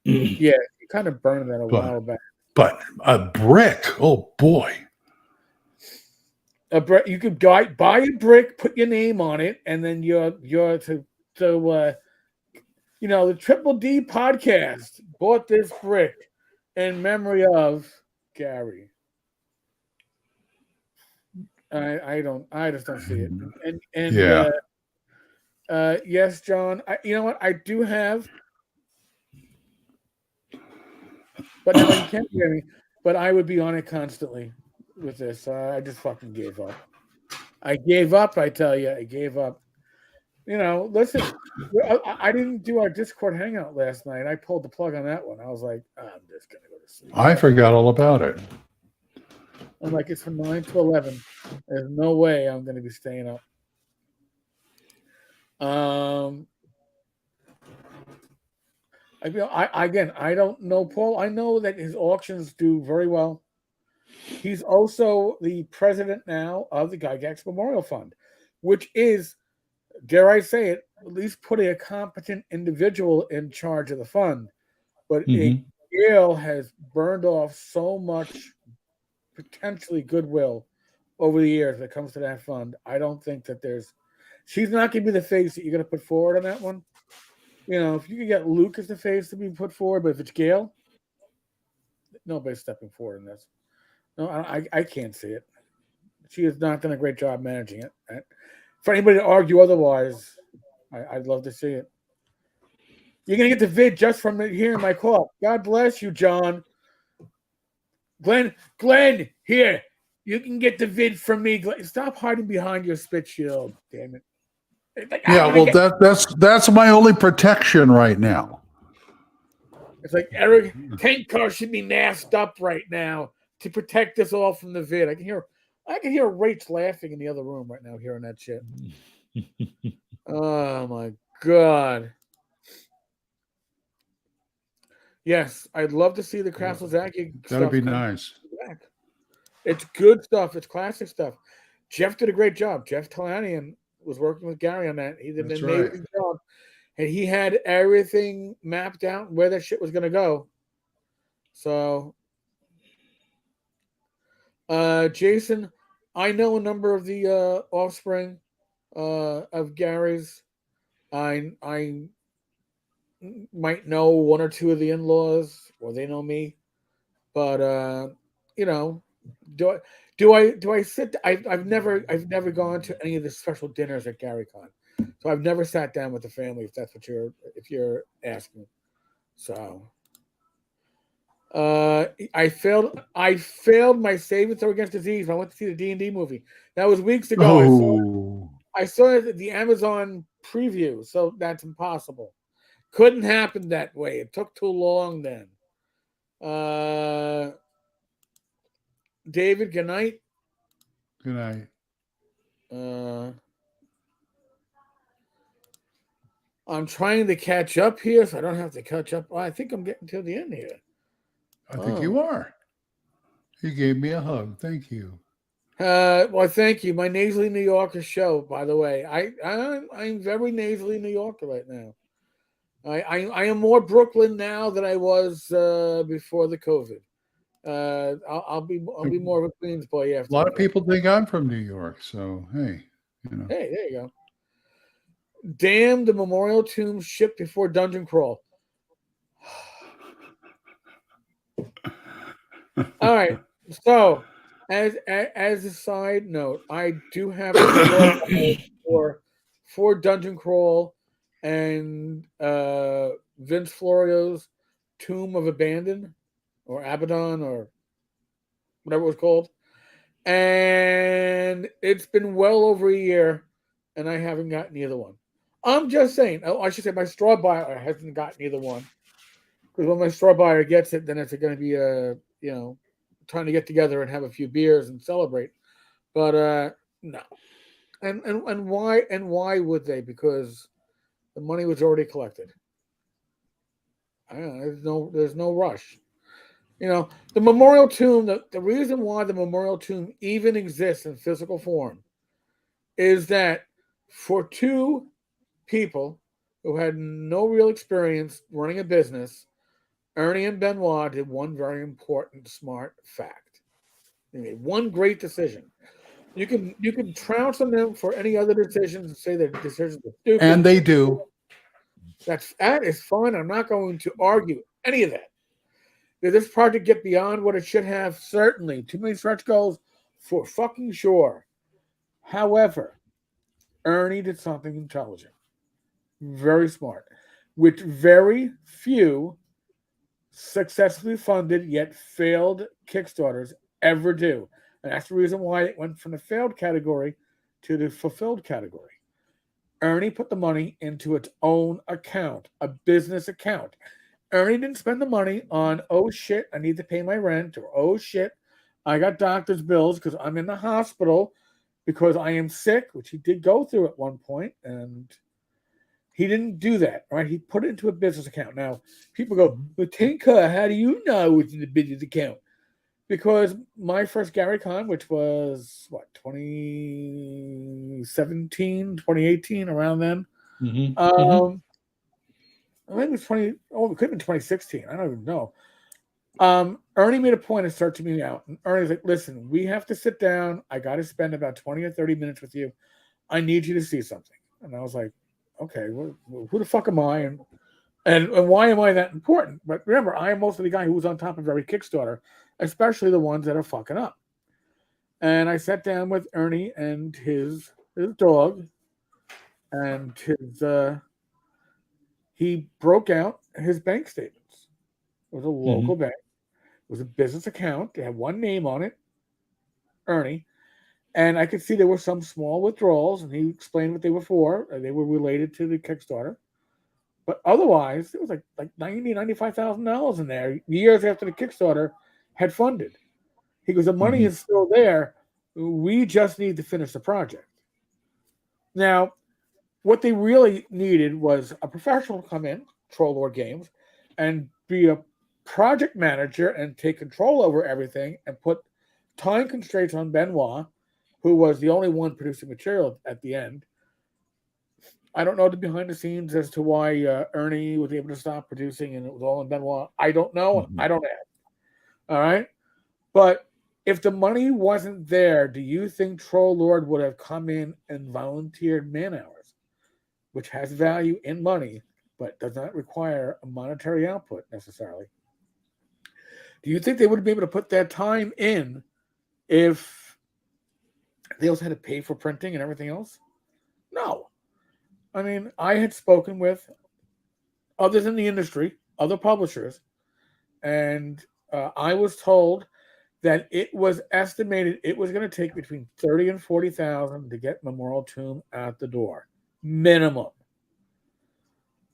Yeah, you kind of burned that a while back. But a brick, oh boy. A brick, you could buy a brick, put your name on it, and then you're the Triple D podcast bought this brick in memory of Gary. I just don't see it. And yeah. Yes, John. You know what? I do have, but now you can't hear me. But I would be on it constantly with this. I just fucking gave up. I gave up. I tell you, I gave up. Listen, I didn't do our Discord hangout last night. I pulled the plug on that one. I was like, I'm just gonna go to sleep. I forgot all about it. I'm like, it's from 9 to 11. There's no way I'm going to be staying up. I don't know Paul. I know that his auctions do very well. He's also the president now of the Gygax Memorial Fund, which is, dare I say it, at least putting a competent individual in charge of the fund. But Gail has burned off so much potentially goodwill over the years when it comes to that fund. I don't think that she's not going to be the face that you're going to put forward on that one. if you could get Luke as the face to be put forward, but if it's Gail, nobody's stepping forward in this. No, I can't see it. She has not done a great job managing it. For anybody to argue otherwise, I'd love to see it. You're gonna get the vid just from hearing my call. God bless you, John. Glenn, here. You can get the vid from me. Glenn. Stop hiding behind your spit shield. Damn it. It's like, Yeah, well, that's my only protection right now. It's like Eric Tenkar should be masked up right now to protect us all from the vid. I can hear Rach laughing in the other room right now, hearing that shit. Oh my god. Yes, I'd love to see the Castle Zaki stuff. That'd be nice. Back. It's good stuff. It's classic stuff. Jeff did a great job. Jeff Talanian was working with Gary on that. He did an amazing job. And he had everything mapped out where that shit was going to go. So, Jason, I know a number of the offspring of Gary's. I might know one or two of the in-laws, or they know me. But do I sit? I've never gone to any of the special dinners at GaryCon. So I've never sat down with the family, if that's what you're asking. So I failed my save and throw against disease when I went to see the D&D movie. That was weeks ago. Oh. I saw the Amazon preview, so that's impossible. Couldn't happen that way. It took too long then. David, good night. Good night. I'm trying to catch up here, so I don't have to catch up. I think I'm getting to the end here. I think you are. You gave me a hug. Thank you. Well, thank you. My nasally New Yorker show, by the way. I'm very nasally New Yorker right now. I am more Brooklyn now than I was before the COVID. I'll be more of a Queens boy after. A lot of people think I'm from New York, so hey, Hey, there you go. Damn, the memorial tomb shipped before Dungeon Crawl. All right. So, as a side note, I do have for Dungeon Crawl and Vince Florio's Tomb of Abandon or Abaddon or whatever it was called. And it's been well over a year, and I haven't gotten either one. I'm just saying. Oh, I should say my straw buyer hasn't gotten either one. Because when my straw buyer gets it, then it's going to be time to get together and have a few beers and celebrate. But no. And why would they? Because the money was already collected. I don't know, there's no rush. The memorial tomb, the reason why the memorial tomb even exists in physical form is that for two people who had no real experience running a business, Ernie and Benoit did one very important, smart fact. They made one great decision. You can trounce on them for any other decisions and say that decisions are stupid. And they do. That is fine. I'm not going to argue any of that. Did this project get beyond what it should have? Certainly. Too many stretch goals? For fucking sure. However, Ernie did something intelligent. Very smart. Which very few successfully funded yet failed Kickstarters ever do. And that's the reason why it went from the failed category to the fulfilled category. Ernie put the money into its own account, a business account. Ernie didn't spend the money on, oh shit, I need to pay my rent, or oh shit, I got doctor's bills because I'm in the hospital because I am sick, which he did go through at one point, and he didn't do that, right? He put it into a business account. Now, people go, but Tenkar, how do you know it's in the business account? Because my first GaryCon, which was, 2017, 2018, around then, I think it was it could have been 2016. I don't even know. Ernie made a point of searching me out. And Ernie's like, listen, we have to sit down. I got to spend about 20 or 30 minutes with you. I need you to see something. And I was like, okay, who the fuck am I? And And why am I that important? But remember, I am mostly the guy who was on top of every Kickstarter, especially the ones that are fucking up. And I sat down with Ernie and his dog, and his he broke out his bank statements. It was a local Hmm. bank. It was a business account. They had one name on it, Ernie. And I could see there were some small withdrawals, and he explained what they were for. They were related to the Kickstarter. But otherwise, it was like $95,000 in there years after the Kickstarter had funded. He goes, the money Hmm. is still there. We just need to finish the project. Now, what they really needed was a professional to come in, Troll Lord Games, and be a project manager and take control over everything and put time constraints on Benoit, who was the only one producing material at the end. I don't know the behind the scenes as to why Ernie was able to stop producing and it was all in Benoit. I don't know. Hmm. I don't ask. All right. But if the money wasn't there, do you think Troll Lord would have come in and volunteered man hours, which has value in money, but does not require a monetary output necessarily? Do you think they would be able to put that time in if they also had to pay for printing and everything else? No. I mean, I had spoken with others in the industry, other publishers, and I was told that it was estimated it was going to take between 30 and 40,000 to get Memorial Tomb out the door, minimum.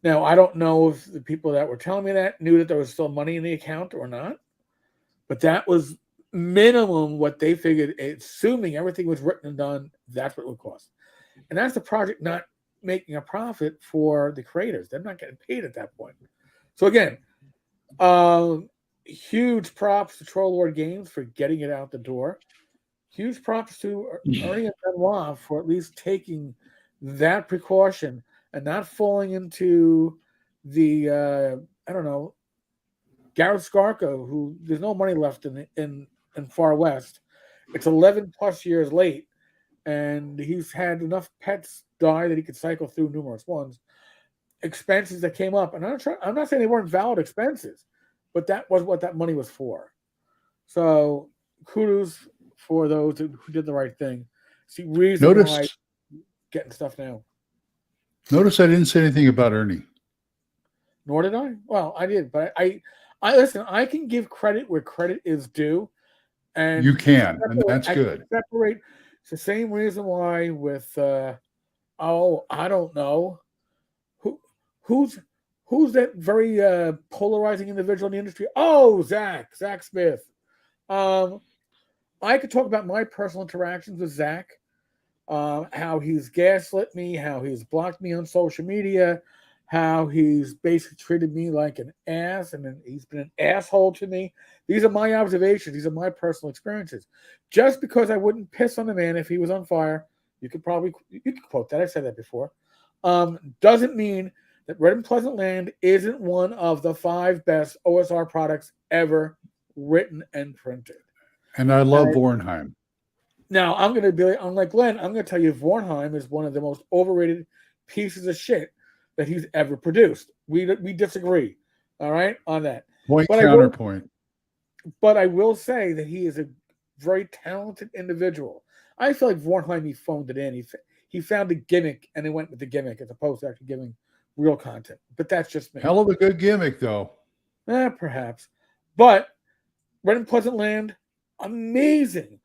Now I don't know if the people that were telling me that knew that there was still money in the account or not, but that was minimum what they figured. Assuming everything was written and done, that's what it would cost, and that's the project not making a profit for the creators. They're not getting paid at that point. So again, um, huge props to Troll Lord Games for getting it out the door. Huge props to Ernie and Benoit for at least taking that precaution and not falling into the I don't know, Gareth Scarco, who there's no money left in Far West. It's 11 plus years late, and he's had enough pets die that he could cycle through numerous ones. Expenses that came up, and I'm not saying they weren't valid expenses, but that was what that money was for. So kudos for those who did the right thing. See reason why Notice, getting stuff now. notice I didn't say anything about Ernie. Nor did I. Well, I did, but I listen. I can give credit where credit is due, You and can, and that's I can good. separate. It's the same reason why with oh I don't know who who's who's that very polarizing individual in the industry. Oh Zach Smith. Um, I could talk about my personal interactions with Zach, how he's gaslit me, how he's blocked me on social media, how he's basically treated me like an ass, and then he's been an asshole to me. These are my observations. These are my personal experiences. Just because I wouldn't piss on the man if he was on fire, you could quote that. I said that before. Doesn't mean that Red and Pleasant Land isn't one of the 5 best OSR products ever written and printed. And I love And Vornheim. now I'm going to be unlike Glenn. I'm going to tell you Vornheim is one of the most overrated pieces of shit that he's ever produced. We disagree, all right, on that. Point But I will counterpoint. but I will say that he is a very talented individual. I feel like Vornheim he phoned it in. He found a gimmick and he went with the gimmick as opposed to actually giving real content. But that's just me. Hell of a good gimmick, though. Perhaps. But Red and Pleasant Land, amazing.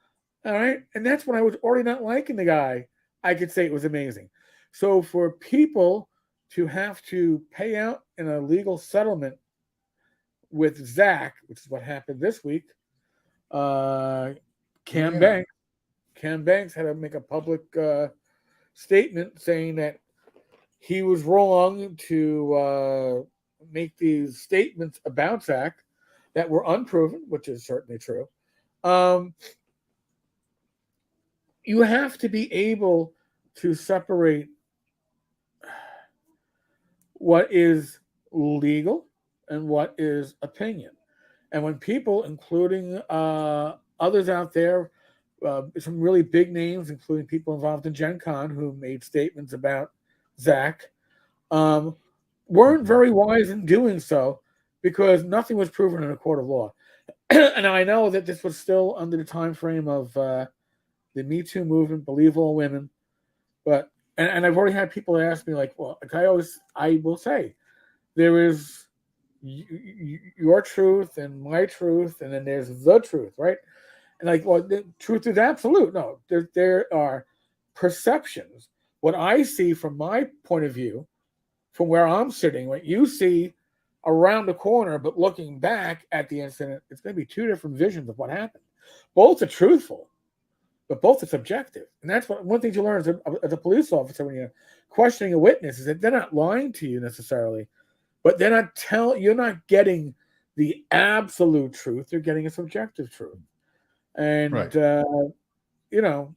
All right. And that's when I was already not liking the guy. I could say it was amazing. So for people to have to pay out in a legal settlement with Zach, which is what happened this week, uh, Oh Cam yeah. Banks, Cam Banks had to make a public statement saying that he was wrong to make these statements about Zach that were unproven, which is certainly true. Um, you have to be able to separate what is legal and what is opinion. And when people, including others out there, some really big names, including people involved in Gen Con who made statements about Zach, um, weren't very wise in doing so because nothing was proven in a court of law. And I know that this was still under the time frame of the Me Too movement, Believe All Women, but and I've already had people ask me like, well, like I will say, there is your truth and my truth, and then there's the truth, right? And like, well, the truth is absolute. No, there are perceptions. What I see from my point of view, from where I'm sitting, what you see around the corner, but looking back at the incident, it's going to be two different visions of what happened. Both are truthful, but both are subjective. And that's one thing you learn as a police officer when you're questioning a witness is that they're not lying to you necessarily, but you're not getting the absolute truth. You're getting a subjective truth. And, Right. you know,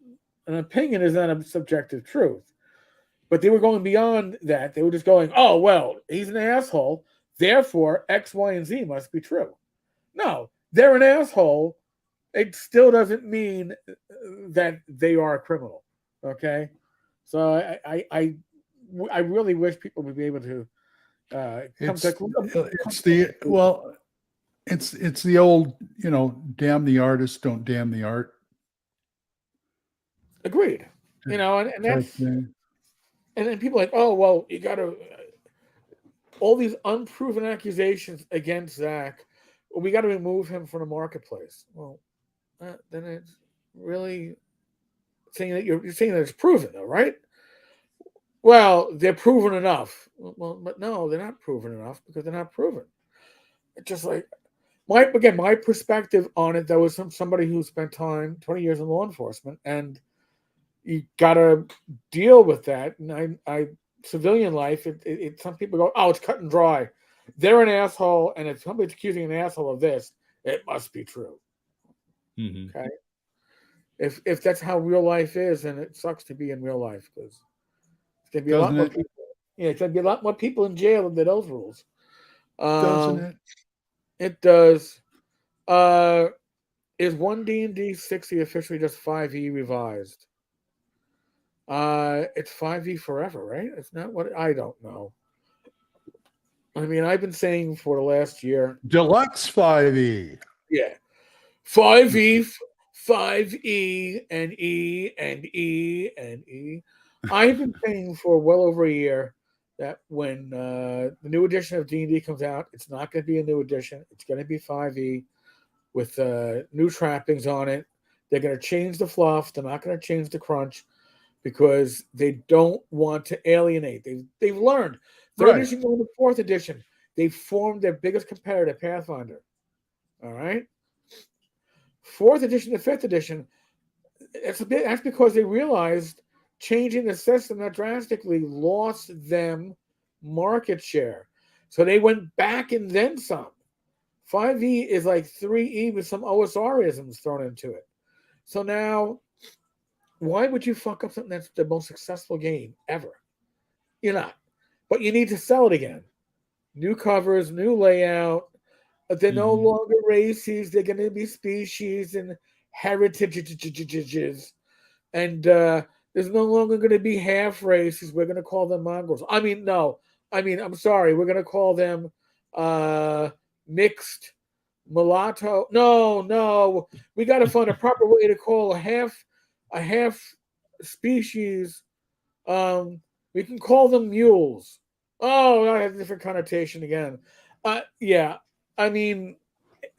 an opinion is not a subjective truth. But they were going beyond that. They were just going, oh, well, he's an asshole. Therefore, X, Y, and Z must be true. No, they're an asshole. It still doesn't mean that they are a criminal. Okay? So I really wish people would be able to come to it's the old, damn the artist, don't damn the art. Agreed. And that's thing. and then people are like, oh well, you got to all these unproven accusations against Zach. Well, we got to remove him from the marketplace. Well, then it's really saying that you're saying that it's proven, though, right? Well, they're proven enough. Well, but no, they're not proven enough because they're not proven. It's just like my perspective on it. There was somebody who spent 20 years in law enforcement, and you got to deal with that. And I civilian life, some people go, oh, it's cut and dry. They're an asshole, and if somebody's accusing an asshole of this, it must be true. Mm-hmm. Okay. If that's how real life is, and it sucks to be in real life because it's gonna be a lot more people. Yeah, it's gonna be a lot more people in jail under those rules. Doesn't it? It does. Is 1D&D 60 officially just 5e revised? It's 5e forever, right? It's not what I don't know. I mean, I've been saying for the last year. Deluxe 5e. Yeah. 5e, 5e, and E, and E, and E. I've been saying for well over a year that when the new edition of D&D comes out, it's not going to be a new edition. It's going to be 5e with new trappings on it. They're going to change the fluff. They're not going to change the crunch because they don't want to alienate. They've learned. Third edition going to fourth edition. They formed their biggest competitor, Pathfinder. All right. Fourth edition to fifth edition, that's because they realized changing the system that drastically lost them market share. So they went back and then some. 5e is like 3e with some OSR-isms thrown into it. So now, why would you fuck up something that's the most successful game ever? You're not. But you need to sell it again. New covers, new layout. They're no longer races. They're going to be species and heritages. And there's no longer going to be half races. We're going to call them mongrels. I mean, no. I mean, I'm sorry. We're going to call them mixed mulatto. No. We got to find a proper way to call a half species. We can call them mules. Oh, that has a different connotation again. Yeah. I mean,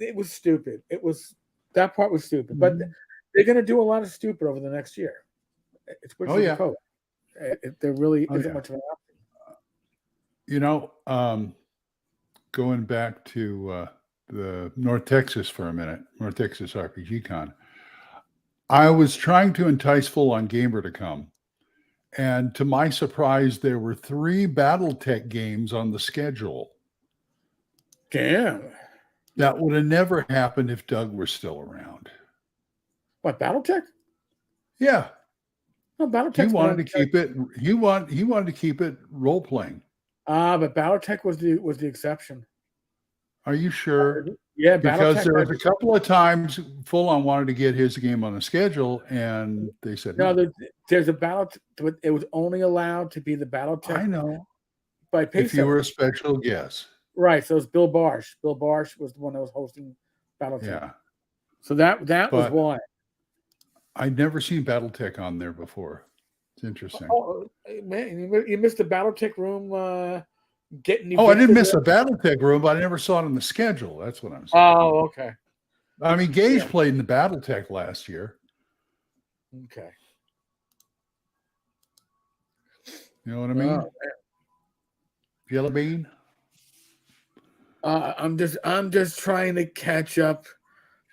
it was stupid. That part was stupid. But they're going to do a lot of stupid over the next year. It's code. There really isn't much of an option. Going back to the North Texas for a minute, North Texas RPG Con, I was trying to entice Full On Gamer to come. And to my surprise, there were 3 BattleTech games on the schedule. Damn. That would have never happened if Doug were still around. What, BattleTech? Yeah. No, BattleTech. He wanted to keep it. He wanted to keep it role playing. But BattleTech was the exception. Are you sure? Yeah, because there was a couple of times Full On wanted to get his game on the schedule, and they said no. There's a battle. It was only allowed to be the BattleTech. I know. by If you were Peso. a special guest. Right. So it's Bill Barsh. Bill Barsh was the one that was hosting BattleTech. Yeah. So that was But why. I'd never seen BattleTech on there before. It's interesting. Oh man, you missed the BattleTech room getting Oh, I didn't evicted. miss the BattleTech room, but I never saw it on the schedule. That's what I'm saying. Oh, okay. I mean, Gage Yeah. played in the BattleTech last year. Okay. You know what I mean? Oh, Yellow Bean. I'm just trying to catch up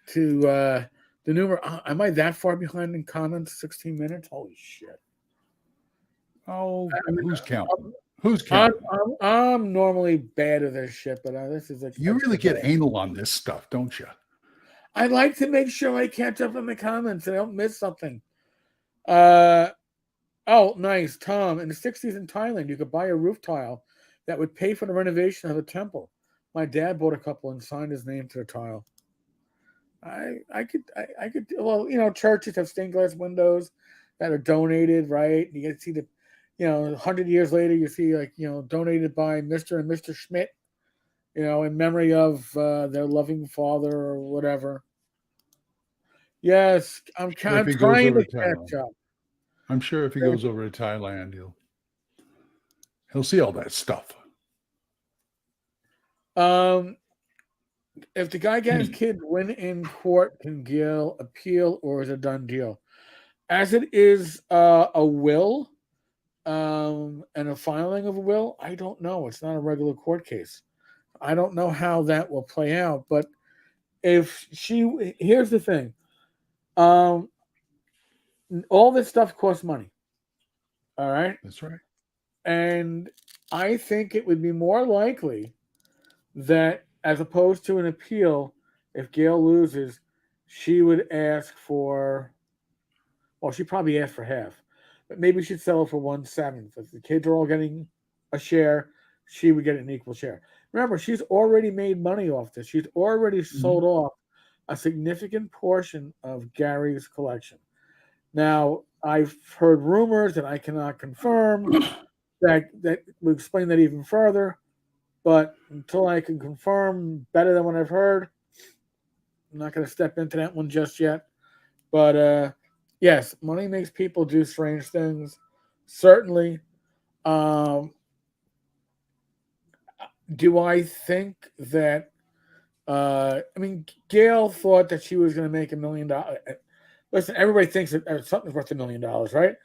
to the number. Am I that far behind in comments? 16 minutes? Holy shit! Oh, I mean, who's counting? I'm, Who's I'm, counting? I'm normally bad at this shit, but this is like You really extra get bad. anal on this stuff, don't you? I like to make sure I catch up in the comments and I don't miss something. Oh, nice, Tom. In the 60s in Thailand, you could buy a roof tile that would pay for the renovation of a temple. My dad bought a couple and signed his name to the tile. I could well, churches have stained glass windows that are donated, right? You get to see the 100 years later you see donated by Mr. and Mr. Schmidt, in memory of their loving father or whatever. Yes, I'm Sure, if he goes trying over to to catch Thailand, up. I'm sure if he goes over to Thailand, he'll see all that stuff. If the guy gets kid win in court, can Gail appeal or is it a done deal? As it is a will, and a filing of a will, I don't know. It's not a regular court case. I don't know how that will play out. But if here's the thing, all this stuff costs money. All right, That's right. and I think it would be more likely that, as opposed to an appeal, if Gail loses, she would ask for. Well, she probably asked for half, but maybe she'd settle for 1/7. If the kids are all getting a share, she would get an equal share. Remember, she's already made money off this. She's already sold off a significant portion of Gary's collection. Now, I've heard rumors that I cannot confirm that will explain that even further. But until I can confirm better than what I've heard, I'm not going to step into that one just yet. But yes, money makes people do strange things. Certainly. Um, do I think that? I mean, Gail thought that she was going to make $1 million. Listen, everybody thinks that something's worth $1 million, right?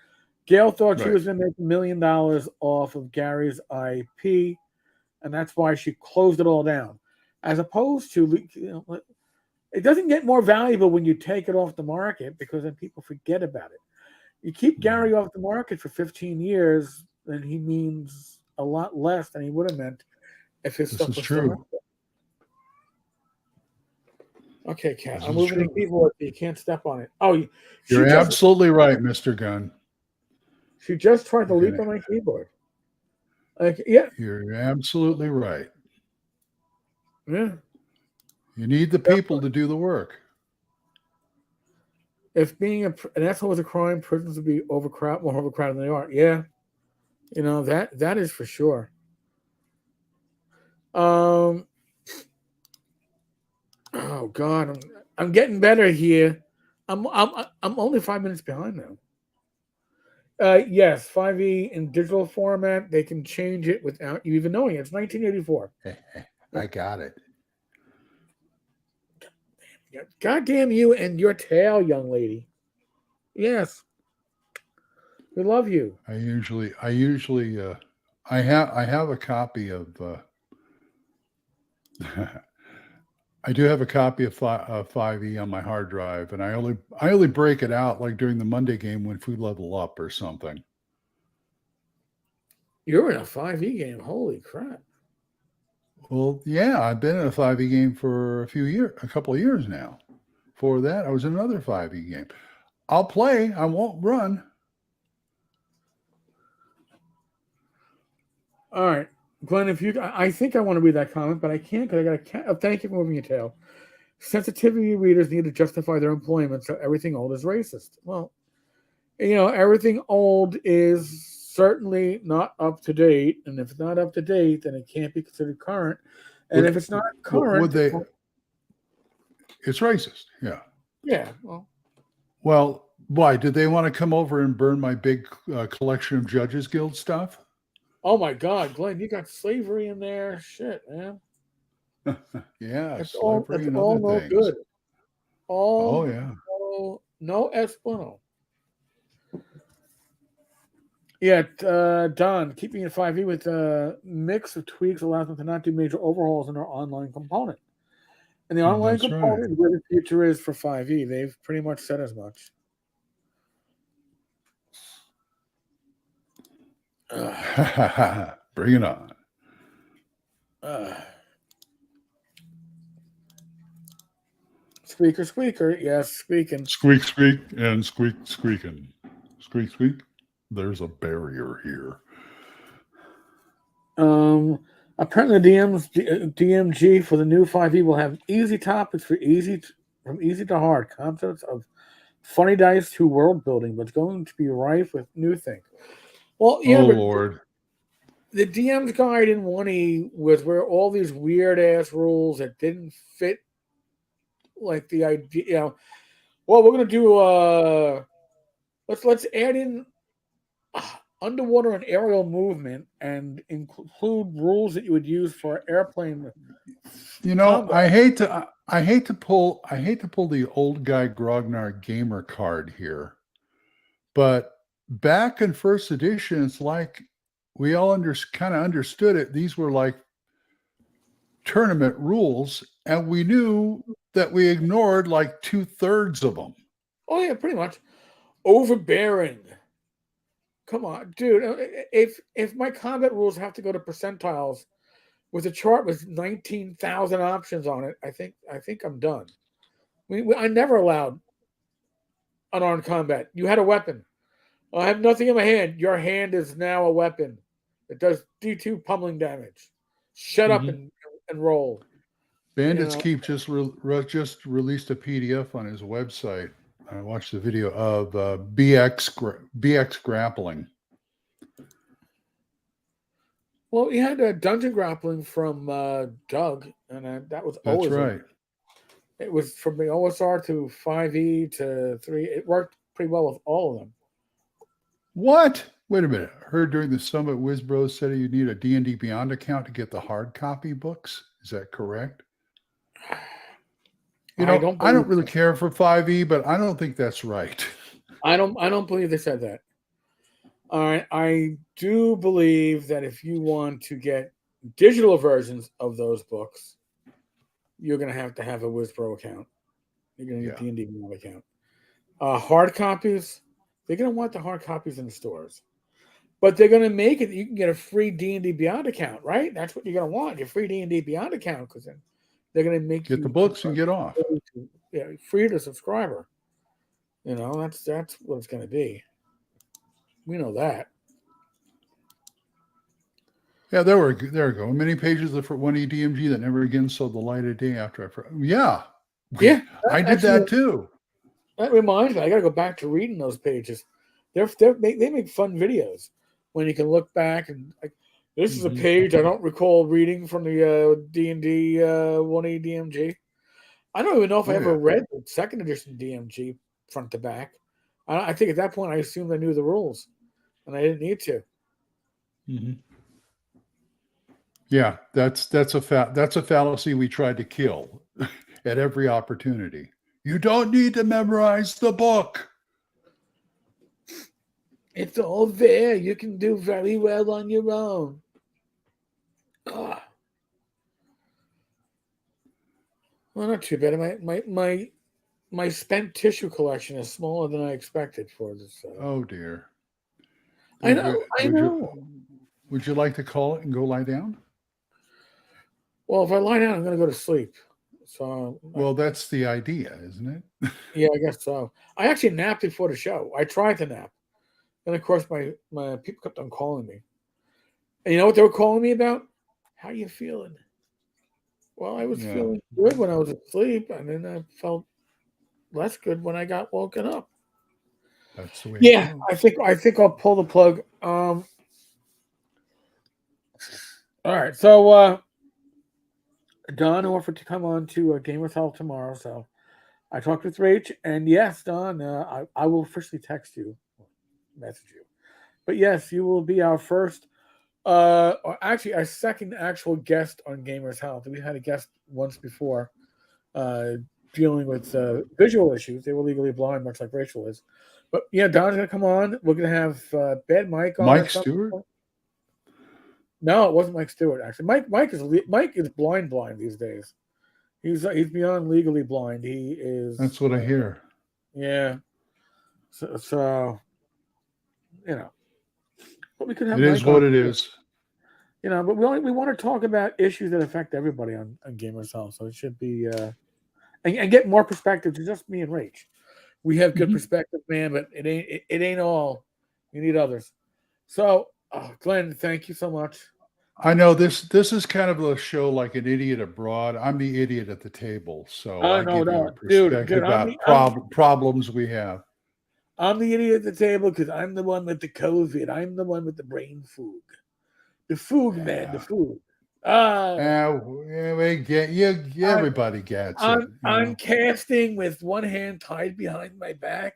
Gail thought she Right. was going to make $1 million off of Gary's IP, and that's why she closed it all down. As opposed to, it doesn't get more valuable when you take it off the market because then people forget about it. You keep Gary off the market for 15 years, then he means a lot less than he would have meant if his This stuff is was still true. out there. Okay, Kat, This I'm is moving the true. keyboard. You can't step on it. Oh, You're absolutely right, Mr. Gunn. she just tried to leap on my keyboard. Like, yeah, You're absolutely right. yeah. You need the people to do the work. If being an asshole was a crime, prisons would be more overcrowded than they are. Yeah, that is for sure. Oh God, I'm getting better here. I'm only 5 minutes behind now. Yes, 5e in digital format. They can change it without you even knowing it. It's 1984. I got it. God damn you and your tail, young lady. Yes, we love you. I usually I have a copy of I do have a copy of 5e on my hard drive, and I only break it out like during the Monday game when we level up or something. You're in a 5e game. Holy crap. Well, yeah, I've been in a 5e game for a couple of years now. Before that, I was in another 5e game. I'll play. I won't run. All right, Glenn. I think I want to read that comment, but I can't because I got a thank you for moving your tail. Sensitivity readers need to justify their employment, so everything old is racist. Well, everything old is certainly not up to date. And if it's not up to date, then it can't be considered current. And Would if it's not would current, they? It's racist. Yeah. yeah, well, Well, why did they want to come over and burn my big collection of Judges Guild stuff? oh my God, Glenn, you got slavery in there. Shit, man. Yeah, It's all slavery and other no things. good. All Oh yeah. no es bueno. Yeah, Don, keeping it 5e with a mix of tweaks allows them to not do major overhauls in their online component. And the online That's right. component is where the future is for 5e. They've pretty much said as much. Bring it on. Squeaker, squeaker. Yes, squeaking. Squeak, squeak, and squeak, squeaking. Squeak, squeak. There's a barrier here. Apparently, DMG for the new 5e will have easy topics from easy to hard concepts of funny dice to world building, but it's going to be rife with new things. Well, yeah, Oh but Lord. the DM's guide in 1E was where all these weird ass rules that didn't fit, like the idea. Well, we're gonna do let's add in underwater and aerial movement and include rules that you would use for airplane combat. I hate to pull the old guy Grognar gamer card here, but back in first edition, it's like we all kind of understood it. These were like tournament rules, and we knew that we ignored like 2/3 of them. Oh yeah, pretty much. Overbearing. Come on, dude. If my combat rules have to go to percentiles with a chart with 19,000 options on it, I think I'm done. I never allowed unarmed combat. You had a weapon. I have nothing in my hand. Your hand is now a weapon. It does D2 pummeling damage. Shut up and roll. Bandits Keep just released a PDF on his website. I watched the video of BX grappling. Well, you had a dungeon grappling from Doug, and that was always That's right. It was from the OSR to 5e to 3. It worked pretty well with all of them. What? Wait a minute. I heard during the summit, WizBros said you need a D&D Beyond account to get the hard copy books. Is that correct? I don't really care for 5e, but I don't think that's right. I don't believe they said that. All right, I do believe that if you want to get digital versions of those books, you're going to have a WizPro account. You're going to need a D&D Beyond account. Hard copies, they're going to want the hard copies in the stores. But they're going to make it you can get a free D&D Beyond account, right? That's what you're going to want, your free D&D Beyond account, because then they're going to make you the books and get off. Free to subscriber. That's what it's going to be. We know that. Yeah, there we go. Many pages of 1E DMG that never again saw the light of day after Yeah, I did that too. That reminds me, I got to go back to reading those pages. They make fun videos when you can look back and like, this is a page I don't recall reading from the D&D 1E DMG. I don't even know if I ever read the second edition DMG front to back. I think at that point I assumed I knew the rules, and I didn't need to. Yeah, that's a fallacy we tried to kill at every opportunity. You don't need to memorize the book. It's all there. You can do very well on your own. Well, not too bad. My spent tissue collection is smaller than I expected for this. Oh dear. I know. Would you like to call it and go lie down? Well, if I lie down, I'm going to go to sleep. So. Well, that's the idea, isn't it? Yeah, I guess so. I actually napped before the show. I tried to nap. And of course, my people kept on calling me. And you know what they were calling me about? How you feeling? Well, I was feeling good when I was asleep, and then I felt less good when I got woken up. That's the way it Yeah, goes. I think I'll pull the plug. All right. So Don offered to come on to Game with Health tomorrow. So I talked with Rach, and yes, Don, I will officially text you, message you. But yes, you will be our first, or actually our second actual guest on Gamers Health. We had a guest once before, uh, dealing with visual issues. They were legally blind, much like Rachel is. But yeah, Don's gonna come on. We're gonna have Bad Mike on Mike at some Stewart? point. No, it wasn't Mike Stewart. Actually, Mike is blind these days. He's beyond legally blind. He is. That's what I hear. Yeah. So but we could have It is Mike on what it too. is. But we want to talk about issues that affect everybody on Gamers Health. So it should be and get more perspective to just me and Rach. We have good Mhm. perspective, man, but it ain't all. You need others. So, Glenn, thank you so much. I know this is kind of a show like an idiot abroad. I'm the idiot at the table, so Oh I no, give you a no, dude, perspective about problems we have. I'm the idiot at the table because I'm the one with the COVID. I'm the one with the brain fog. The foog, man, the Yeah. foog. Oh, We get you. I'm, Everybody gets it. I'm casting with one hand tied behind my back,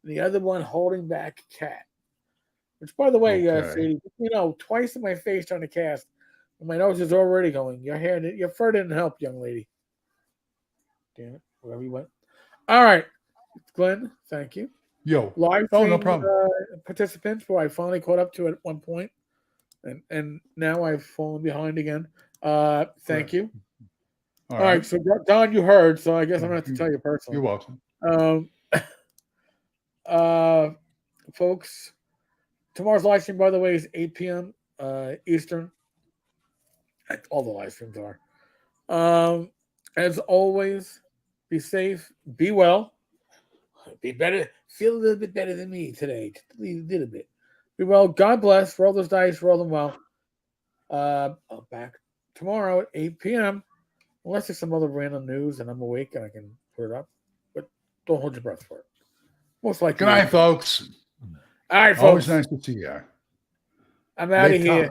and the other one holding back a cat. Which, by the way, Okay. Sadie, twice in my face trying to cast, and my nose is already going. Your fur didn't help, young lady. Damn it, wherever you went. All right, Glenn, thank you. Yo. Live Oh, no stream problem. participants, who I finally caught up to at one point, and now I've fallen behind again. Thank Right. you. All All right, right. so Don, you heard, so I guess I'm gonna have to tell you You're personally. welcome. Um, uh, folks, tomorrow's live stream, by the way, is 8 p.m. Eastern. All the live streams are. As always, be safe, be well, be better, feel a little bit better than me today, just a little bit. Be well. God bless. Roll those dice, roll them well. I'll back tomorrow at 8 p.m. Unless there's some other random news and I'm awake and I can put it up. But don't hold your breath for it. Most likely. Good night, folks. All right, Always folks. nice to see you. I'm out of Later. here.